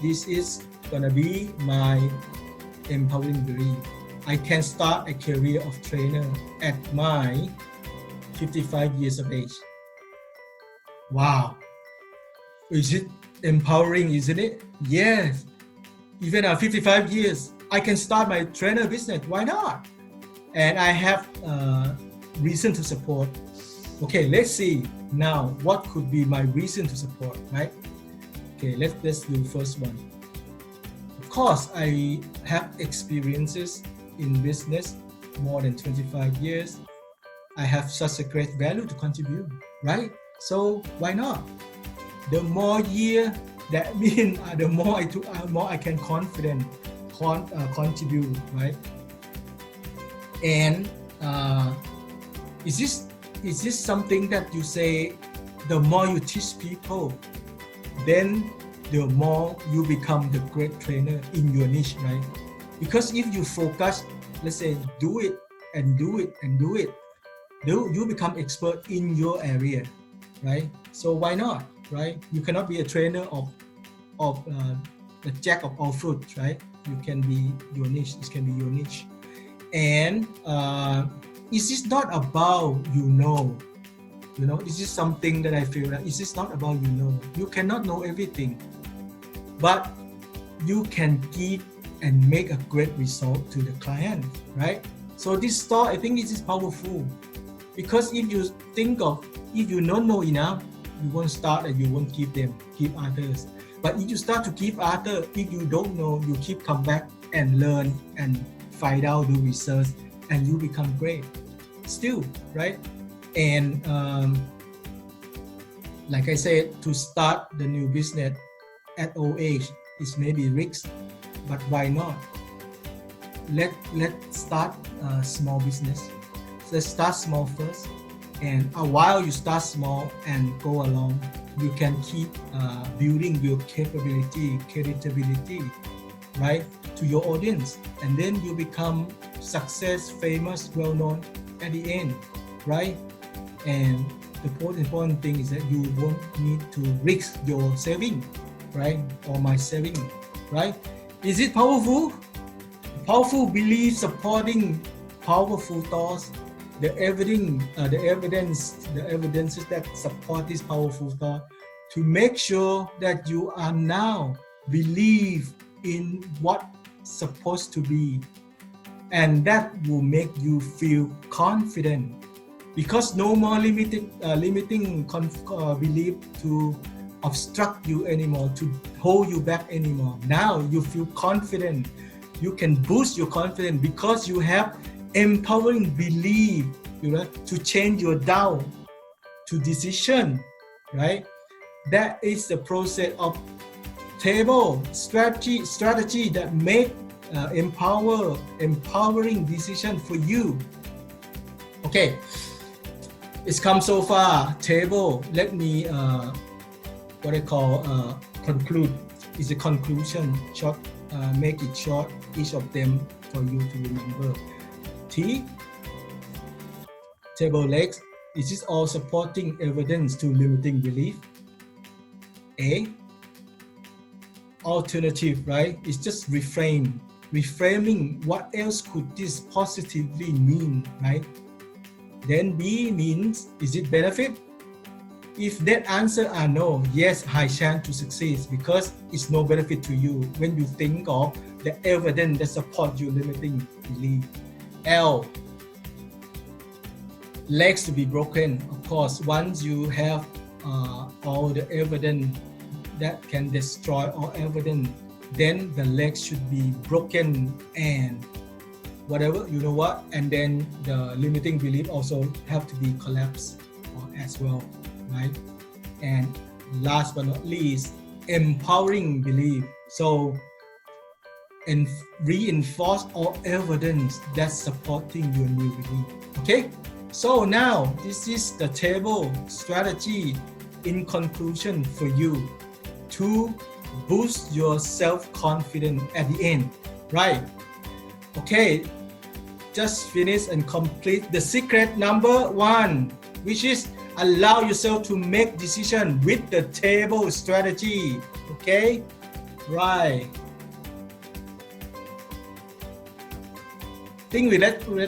this is gonna be my empowering belief. I can start a career of trainer at my 55 years of age. Wow. Is it empowering, isn't it? Yes. Even at 55 years, I can start my trainer business. Why not? And I have reason to support. Okay, let's see now what could be my reason to support, right? Okay, let's do the first one. Of course, I have experiences in business more than 25 years. I have such a great value to contribute, right? So why not? The more year, that means the more I can contribute, right? And is this something that you say, the more you teach people, then the more you become the great trainer in your niche, right? Because if you focus, let's say, do it and do it and do it, you become expert in your area, right? So why not, right? You cannot be a trainer of the jack of all fruits, right? You can be your niche. This can be your niche. And this is not about this is something that I feel that this is not about you cannot know everything, but you can give and make a great result to the client, right? So this thought, I think this is powerful, because if you think of, if you don't know enough, You won't start and you won't give others. But if you start to give others, if you don't know, you keep come back and learn and find out, do research, and you become great still, right? And like I said, to start the new business at old age is maybe risk, but why not? Let's start a small business. Let's start small first, and while you start small and go along, you can keep building your capability, credibility, right, to your audience, and then you become success, famous, well known at the end, right? And the most important thing is that you won't need to risk your saving, right, or my saving, right? Is it powerful? Powerful belief supporting powerful thoughts. The evidences that support this powerful thought to make sure that you are now believe in what's supposed to be, and that will make you feel confident, because no more limiting belief to obstruct you anymore, to hold you back anymore. Now you feel confident. You can boost your confidence because you have empowering belief, to change your doubt to decision, right? That is the process of table strategy that make empowering decision for you. Okay, it's come so far. Table. Let me what I call conclude. Is a conclusion short. Make it short. Each of them for you to remember. T. Table legs. This is all supporting evidence to limiting belief. A. Alternative, right? It's just reframing what else could this positively mean, right? Then B means, is it benefit? If that answer are no, yes, high chance to succeed, because it's no benefit to you when you think of the evidence that support your limiting belief. L. Legs to be broken. Of course, once you have all the evidence that can destroy all evidence, then the legs should be broken and whatever, you know what, and then the limiting belief also have to be collapsed as well, right? And last but not least, empowering belief. So, and reinforce all evidence that's supporting your new belief. Okay, so now this is the table strategy in conclusion for you to boost your self-confidence at the end, right? Okay, just finish and complete the secret number 1, which is allow yourself to make decision with the table strategy. Okay, right. I think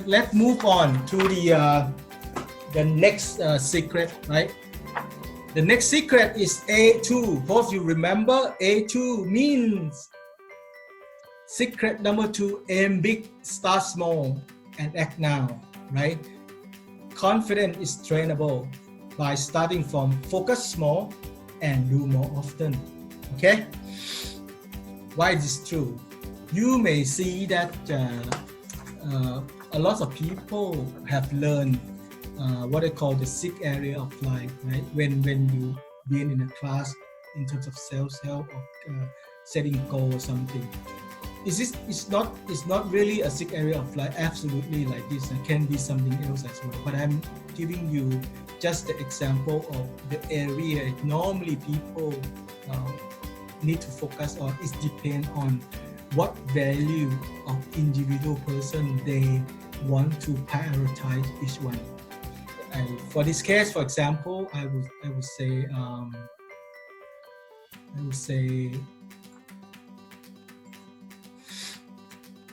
let's move on to the next secret, right? The next secret is A2. Hope you remember A2 means secret number 2, aim big, start small, and act now, right? Confidence is trainable by starting from focus small and do more often. Okay? Why is this true? You may see that a lot of people have learned what I call the 6 area of life, right? When you been in a class in terms of self-help or setting goal or something. It's not really a 6 area of life absolutely like this. It can be something else as well. But I'm giving you just the example of the area normally people need to focus on. It depends on what value of individual person they want to prioritize each one. And for this case, for example, I would say,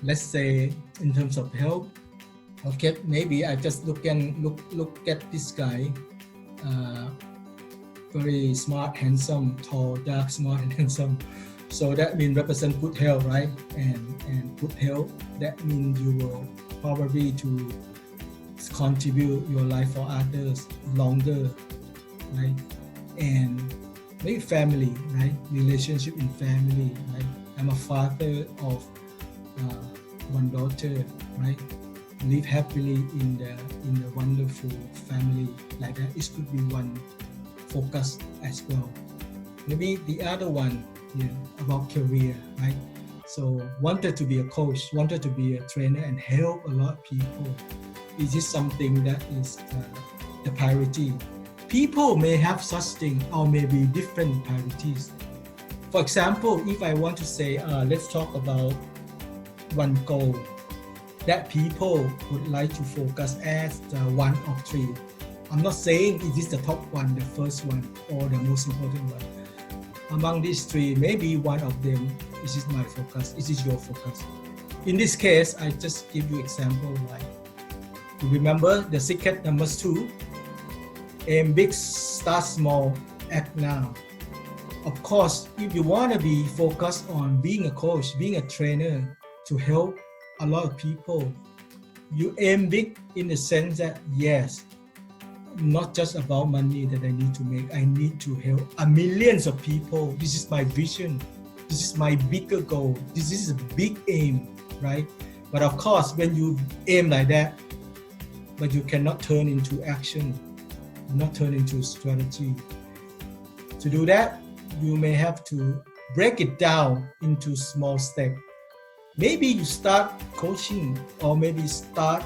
let's say in terms of health. Okay, maybe I just look at this guy, very smart, handsome, tall, dark, smart, and handsome. So that means represent good health, right? And good health, that means you will probably to contribute your life for others longer, right? and maybe family, right? Relationship in family, right? I'm a father of one daughter, right? Live happily in the wonderful family like that. It could be one focus as well. Maybe the other one, about career, right? So wanted to be a coach, wanted to be a trainer and help a lot of people. Is this something that is the priority? People may have such thing or maybe different priorities. For example, if I want to say, let's talk about one goal that people would like to focus as the one of three. I'm not saying it is the top one, the first one, or the most important one. Among these three, maybe one of them, this is my focus, this is your focus. In this case, I just give you example like, you remember the secret number 2, aim big, start small, act now. Of course, if you want to be focused on being a coach, being a trainer to help a lot of people, you aim big in the sense that, yes, not just about money that I need to make, I need to help millions of people. This is my vision. This is my bigger goal. This is a big aim, right? But of course, when you aim like that, but you cannot turn into action, not turn into strategy. To do that, you may have to break it down into small steps. Maybe you start coaching or maybe start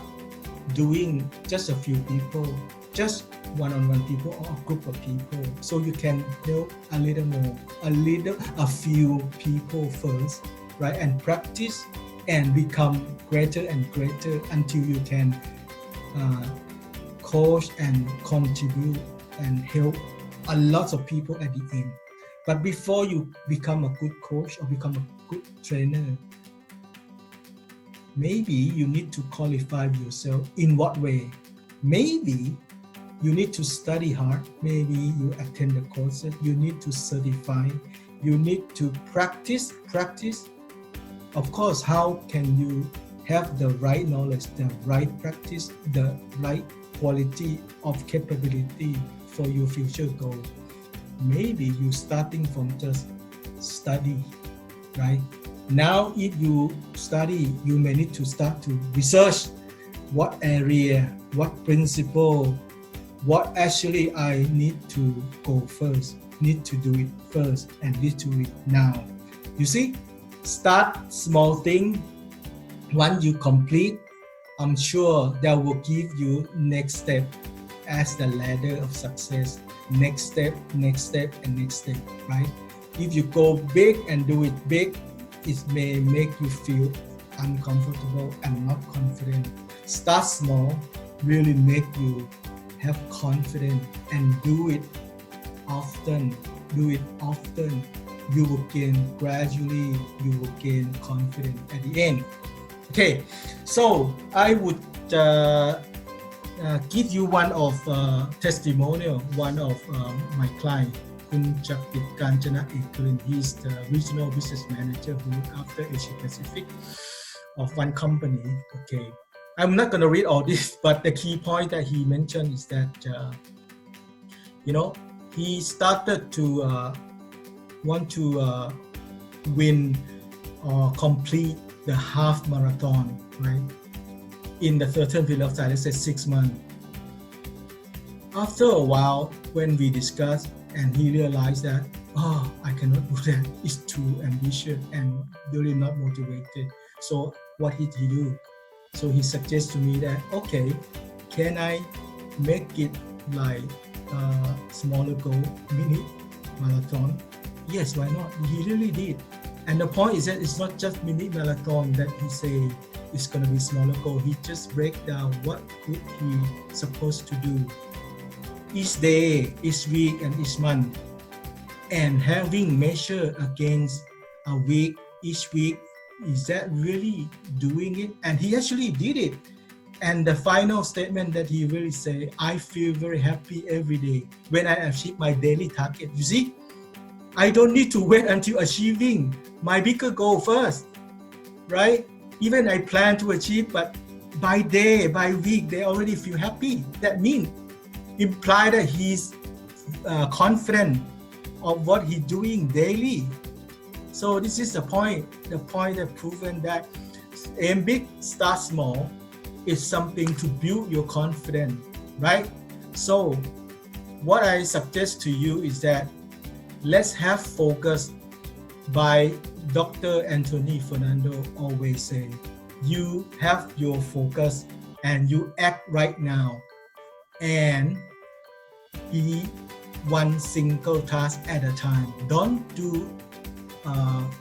doing just a few people, just one-on-one people or a group of people. So you can help a little more, a few people first, right? And practice and become greater and greater until you can coach and contribute and help a lot of people at the end. But before you become a good coach or become a good trainer, maybe you need to qualify yourself. In what way? Maybe you need to study hard. Maybe you attend the courses. You need to certify. You need to practice. Of course, how can you have the right knowledge, the right practice, the right quality of capability for your future goal? Maybe you starting from just study, right? Now, if you study, you may need to start to research what area, what principle, what actually I need to go first, need to do it first, and need to do it now. You see, start small thing. Once you complete, I'm sure that will give you next step as the ladder of success. Next step, and next step, right? If you go big and do it big, it may make you feel uncomfortable and not confident. Start small, really make you have confidence and do it often. You will gain gradually, you will gain confidence at the end. Okay, so I would give you one of testimonial, one of my client, Kun Chakit Kanchana Ekrin. He's the regional business manager who look after Asia Pacific of one company. Okay, I'm not going to read all this, but the key point that he mentioned is that he started to want to win or complete the half marathon, right? In the certain period of time, let's say 6 months. After a while, when we discussed and he realized that, I cannot do that, it's too ambitious and really not motivated. So what did he do? So he suggests to me that, okay, can I make it like a smaller goal, mini marathon? Yes, why not? He really did. And the point is that it's not just mini marathon that he say it's going to be smaller goal. He just break down what could he supposed to do each day, each week, and each month. And having measure against a week, each week, is that really doing it? And he actually did it. And the final statement that he really say, I feel very happy every day when I achieve my daily target. You see, I don't need to wait until achieving my bigger goal first, right? Even I plan to achieve, but by day, by week, they already feel happy. That means imply that he's confident of what he's doing daily. So this is the point that proven that aim big, start small is something to build your confidence, right? So what I suggest to you is that let's have focus. By Dr. Anthony Fernando always say, you have your focus and you act right now, and be one single task at a time. Don't do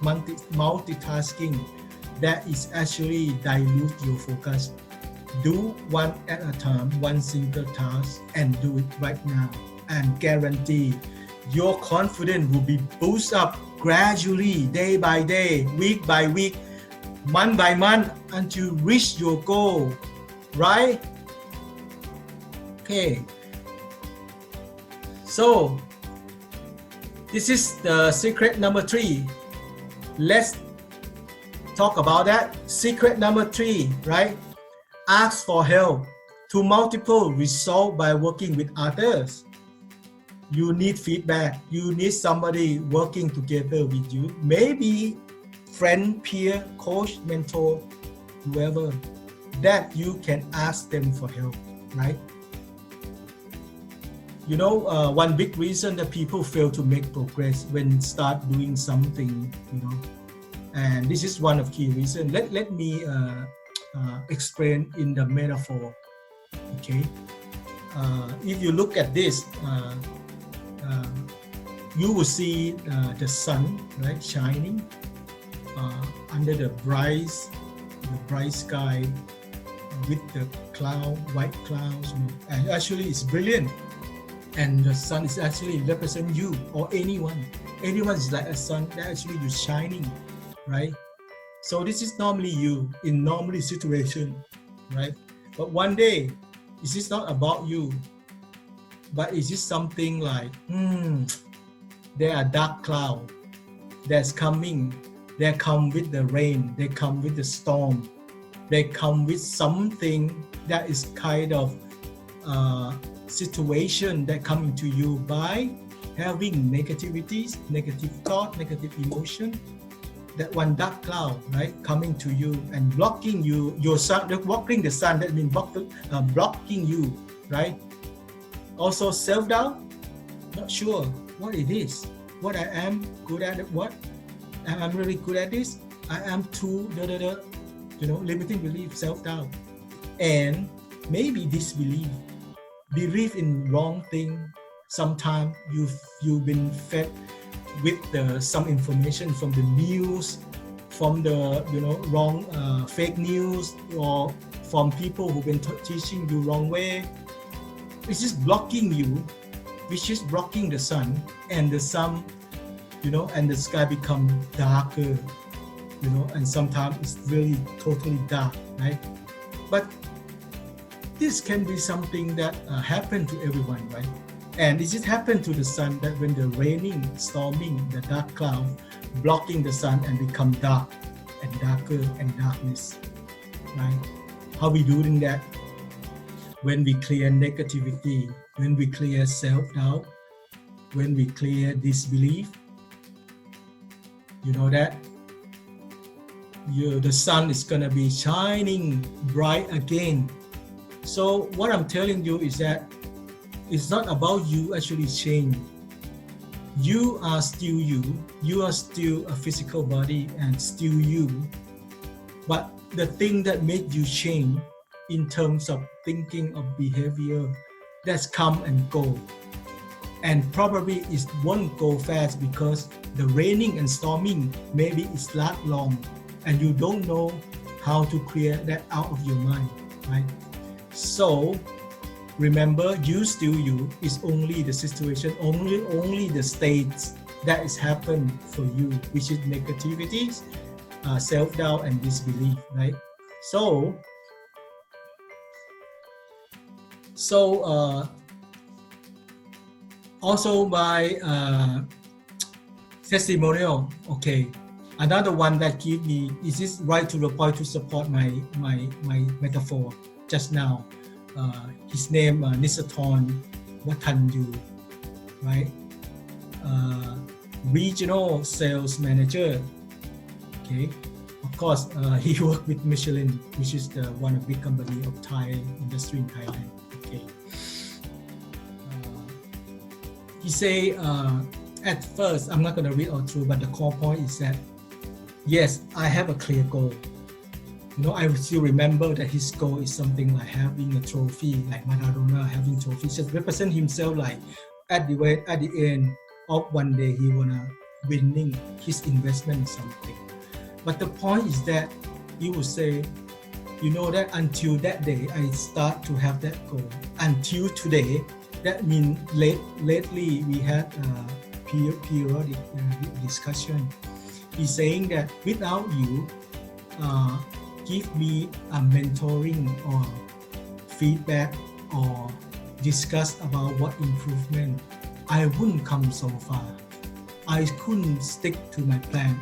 multitasking. That is actually dilute your focus. Do one at a time, one single task, and do it right now, and guarantee your confidence will be boosted up gradually, day by day, week by week, month by month, until you reach your goal, right? Okay. So this is the secret number 3. Let's talk about that. Secret number 3, right? Ask for help. To multiple results by working with others. You need feedback. You need somebody working together with you. Maybe friend, peer, coach, mentor, whoever, that you can ask them for help, right? You know, one big reason that people fail to make progress when start doing something, you know, and this is one of key reasons. Let me explain in the metaphor, okay? If you look at this, you will see the sun, right, shining under the bright sky with the white clouds, and actually it's brilliant. And the sun is actually represent you or anyone. Anyone is like a sun that actually is shining, right? So this is normally you in normal situation, right? But one day, this is not about you, but it's just something like, there are dark clouds that's coming. They come with the rain. They come with the storm. They come with something that is kind of situation that come into you by having negativities, negative thought, negative emotion. That one dark cloud, right, coming to you and blocking you, your sun, blocking the sun, that means blocking you, right? Also self-doubt, not sure what it is, what I am good at, what I'm really good at this, I am too, you know, limiting belief, self-doubt, and maybe disbelief, believe in wrong thing. Sometimes you've been fed with some information from the news, from the wrong fake news, or from people who've been teaching you wrong way. It's just blocking you, which is blocking the sun, and the sun, and the sky become darker, and sometimes it's really totally dark, right? But this can be something that happen to everyone, right? And it just happened to the sun that when the raining, storming, the dark cloud blocking the sun and become dark and darker and darkness, right? How we doing that? When we clear negativity, when we clear self-doubt, when we clear disbelief, you know that the sun is gonna be shining bright again. So what I'm telling you is that it's not about you actually change. You are still you. You are still a physical body and still you. But the thing that made you change in terms of thinking, of behavior, that's come and go. And probably it won't go fast because the raining and storming maybe it's not long and you don't know how to clear that out of your mind, right? So remember, you still you is only the situation, only the states that is happened for you, which is negativities, self-doubt and disbelief, right? So also my testimonial, okay. Another one that give me is this right to the point to support my metaphor just now. His name Nisathorn Watanyu, right? Regional sales manager. Okay, of course, he worked with Michelin, which is the one of big company of Thai industry in Thailand. Okay, he say at first, I'm not going to read all through, but the core point is that yes, I have a clear goal. You know, I still remember that his goal is something like having a trophy, like Maradona having trophies, just represent himself like at the end of one day he wanna winning his investment in something. But the point is that he would say, you know, that until that day I start to have that goal. Until today, that means lately we had a periodic discussion. He's saying that without you give me a mentoring or feedback or discuss about what improvement, I wouldn't come so far. I couldn't stick to my plan.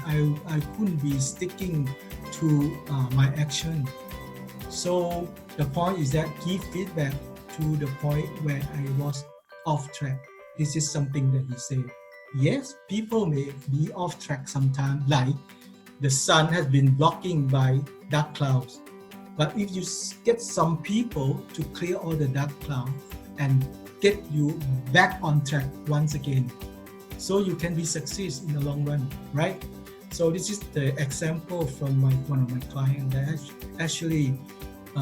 I couldn't be sticking to my action. So the point is that give feedback to the point where I was off track. This is something that he said. Yes, people may be off track sometimes, like the sun has been blocking by dark clouds. But if you get some people to clear all the dark clouds and get you back on track once again, so you can be success in the long run, right? So this is the example from one of my clients that actually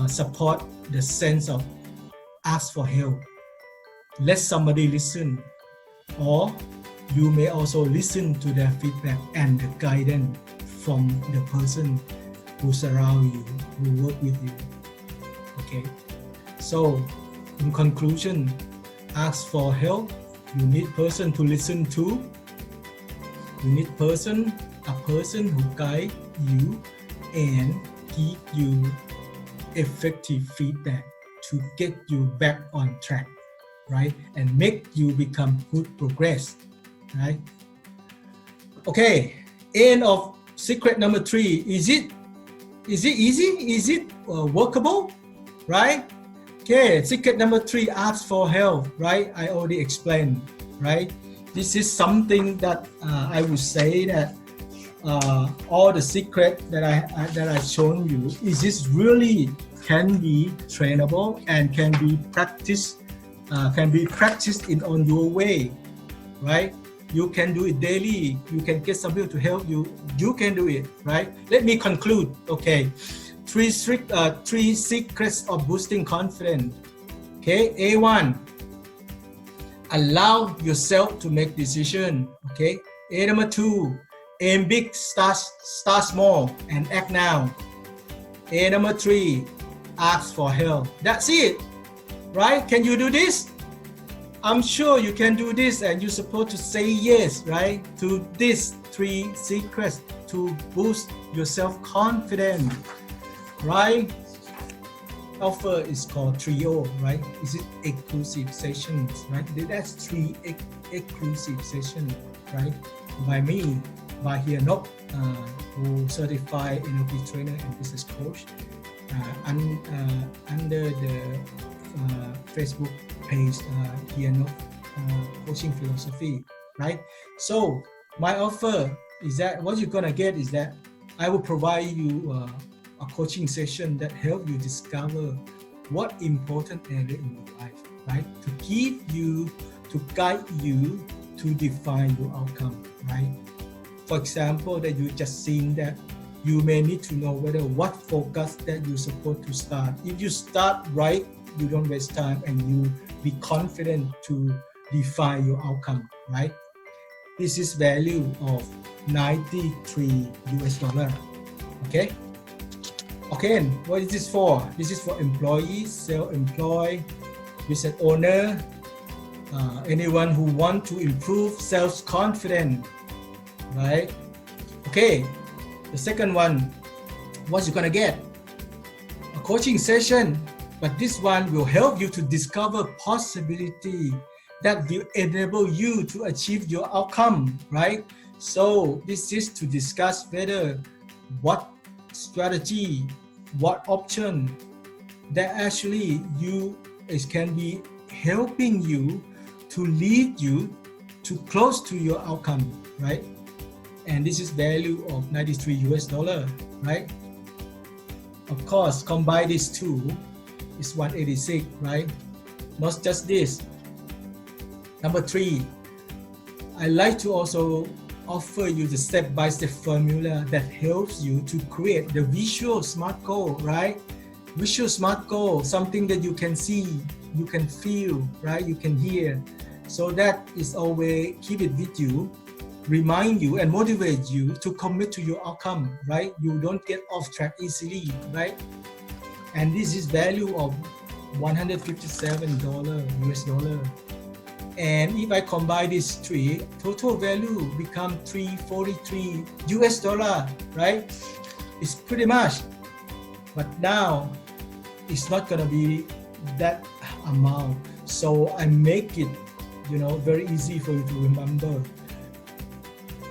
support the sense of ask for help. Let somebody listen, or you may also listen to their feedback and the guidance from the person who surround you, who work with you. Okay, so in conclusion, ask for help. You need person to listen to. You need a person who guide you and give you effective feedback to get you back on track, right? And make you become good progress, right? Okay, end of secret number 3. Is it easy? Is it workable, right? Okay, secret number 3, ask for help, right? I already explained, right? This is something that I would say that all the secret that I've shown you, is this really can be trainable and can be practiced in on your way, right? You can do it daily. You can get some people to help you. You can do it, right? Let me conclude. Okay, three secrets of boosting confidence. Okay, A1, allow yourself to make decision. Okay, A number 2, aim big, start small, and act now. A number 3, ask for help. That's it, right? Can you do this? I'm sure you can do this, and you're supposed to say yes, right, to these 3 secrets to boost your self-confidence, right? Offer is called trio, right? Is it exclusive sessions, right? That's 3 exclusive sessions, right? By me, by Hianok, who certified NLP trainer and business coach, under the Facebook page Hianok coaching philosophy, right? So my offer is that what you're gonna get is that I will provide you a coaching session that help you discover what important area in your life, right? To give you, to guide you to define your outcome, right? For example, that you just seen that you may need to know whether what focus that you're supposed to start. If you start right, you don't waste time and you be confident to define your outcome, right? This is value of $93. Okay. Okay, what is this for? This is for employees, self-employed, business owner, anyone who want to improve self-confidence, right? Okay, the second one, what you're gonna get? A coaching session, but this one will help you to discover possibility that will enable you to achieve your outcome, right? So this is to discuss whether what strategy, what option that actually can be helping you to lead you to close to your outcome, right? And this is value of 93 US dollar, right? Of course, combine these two is 186, right? Not just this. Number 3, I like to also offer you the step-by-step formula that helps you to create the visual SMART goal, right? Visual SMART goal, something that you can see, you can feel, right? You can hear. So that is always keep it with you, remind you and motivate you to commit to your outcome, right? You don't get off track easily, right? And this is value of $157 US dollar. And if I combine these three, total value become 343 US dollar, right? It's pretty much. But now it's not gonna be that amount. So I make it, very easy for you to remember.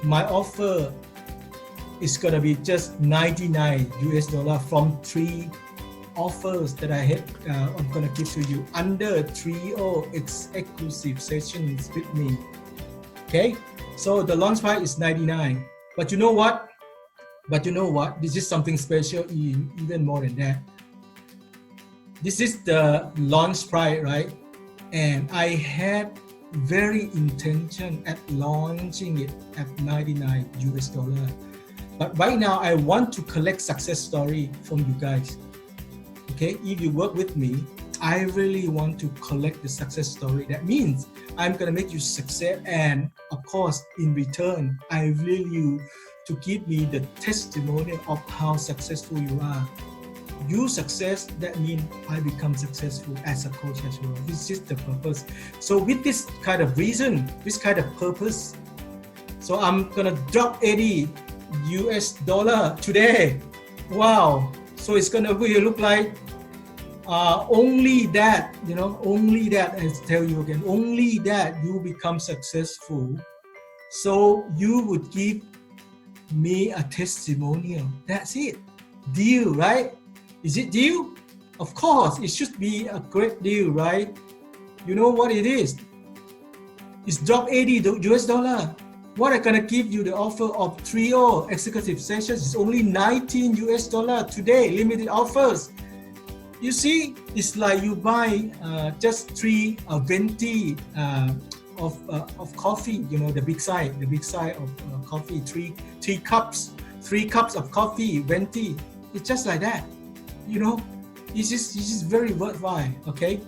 My offer is gonna be just 99 US dollar from 3 offers that I had. I'm gonna give to you under 3 exclusive sessions with me. Okay, so the launch price is 99. But you know what? This is something special, even more than that. This is the launch price, right? And I had very intention at launching it at 99 US dollar. But right now I want to collect success story from you guys. Okay, if you work with me, I really want to collect the success story. That means I'm gonna make you success, and of course, in return, I really you to give me the testimonial of how successful you are. You success, that means I become successful as a coach as well. This is the purpose. So with this kind of reason, this kind of purpose, so I'm gonna drop 80 US dollar today. Wow. So it's gonna really look like only that, only that, I tell you again, only that you become successful. So you would give me a testimonial. That's it. Deal, right? Is it deal? Of course, it should be a great deal, right? You know what it is? It's drop 80 US dollar. What I'm gonna give you the offer of 3 executive sessions is only 19 US dollar today, limited offers. You see, it's like you buy just 3 venti of coffee. The big size of coffee. 3 cups of coffee, venti. It's just like that. This is very worthwhile. Okay,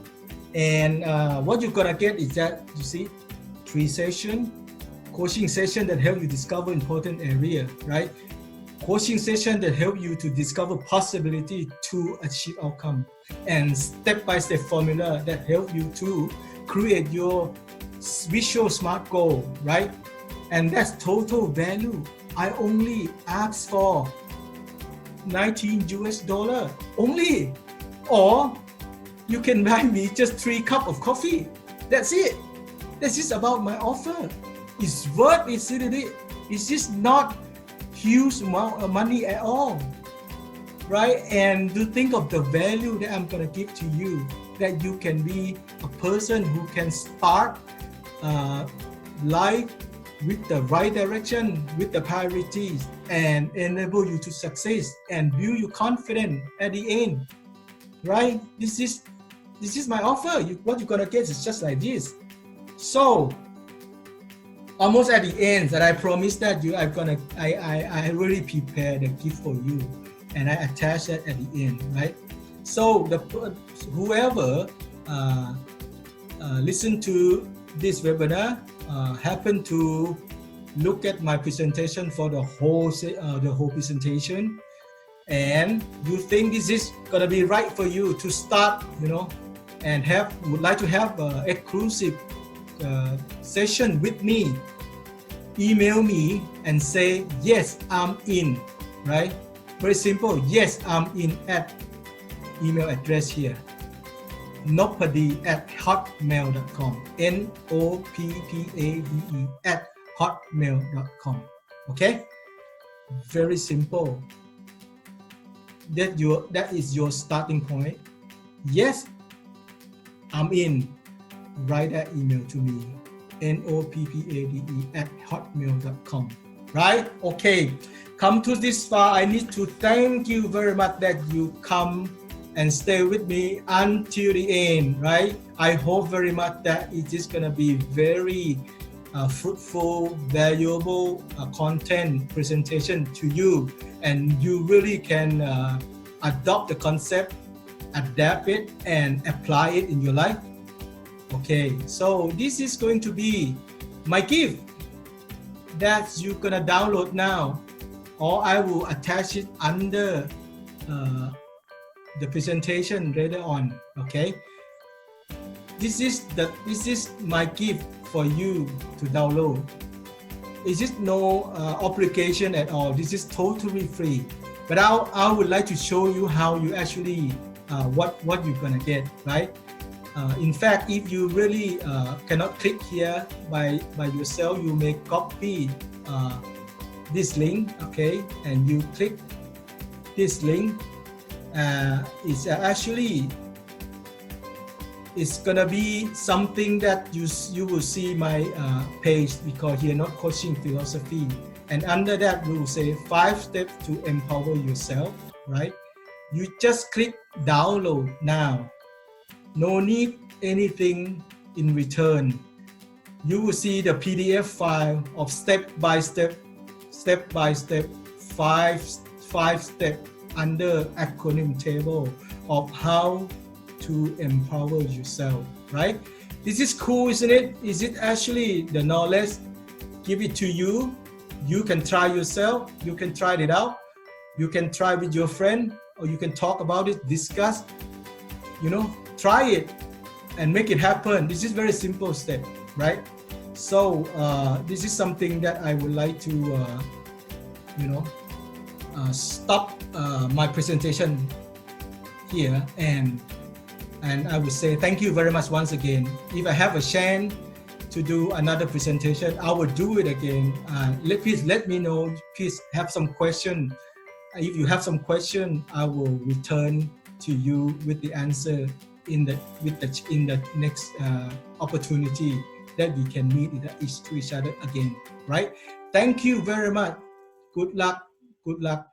and what you're gonna get is that, you see, 3 session. Coaching session that help you discover important area, right? Coaching session that help you to discover possibility to achieve outcome, and step-by-step formula that help you to create your visual SMART goal, right? And that's total value. I only ask for 19 US dollar only, or you can buy me just 3 cups of coffee. That's it. This is about my offer. It's worth it, seriously. It's just not huge amount of money at all, right? And to think of the value that I'm gonna give to you, that you can be a person who can start life with the right direction, with the priorities, and enable you to success and build your confidence at the end, right? This is my offer. What you're gonna get is just like this. So almost at the end, that I promised that I really prepared a gift for you, and I attach that at the end, right? So whoever listen to this webinar happen to look at my presentation for the whole presentation, and you think this is gonna be right for you to start, and would like to have an exclusive session with me, email me and say, yes, I'm in, right? Very simple. Yes, I'm in at email address here, nopade@hotmail.com, NOPPADE @hotmail.com. Okay, very simple. That is your starting point. Yes, I'm in. Write that email to me. noppade@hotmail.com. Right? Okay. Come to this far. I need to thank you very much that you come and stay with me until the end. Right? I hope very much that it is gonna be very fruitful, valuable content presentation to you, and you really can adopt the concept, adapt it, and apply it in your life. Okay, so this is going to be my gift that you're gonna download now, or I will attach it under the presentation later on. Okay, this is my gift for you to download. It is no obligation at all. This is totally free. But I would like to show you how you actually what you're gonna get, right? In fact, if you really cannot click here by yourself, you may copy this link, okay, and you click this link. It's actually it's gonna be something that you will see my page, because here not coaching philosophy, and under that we will say 5 steps to empower yourself, right? You just click download now. No need anything in return. You will see the PDF file of step by step 5 step under acronym table of how to empower yourself, right? This is cool, isn't it? Is it actually the knowledge? Give it to you. You can try yourself. You can try it out. You can try with your friend, or you can talk about it, discuss. Try it and make it happen. This is very simple step, right? So this is something that I would like to, stop my presentation here, and I would say thank you very much once again. If I have a chance to do another presentation, I will do it again. Please let me know. Please have some question. If you have some question, I will return to you with the answer in the next opportunity that we can meet to each other again. Right? Thank you very much. Good luck. Good luck.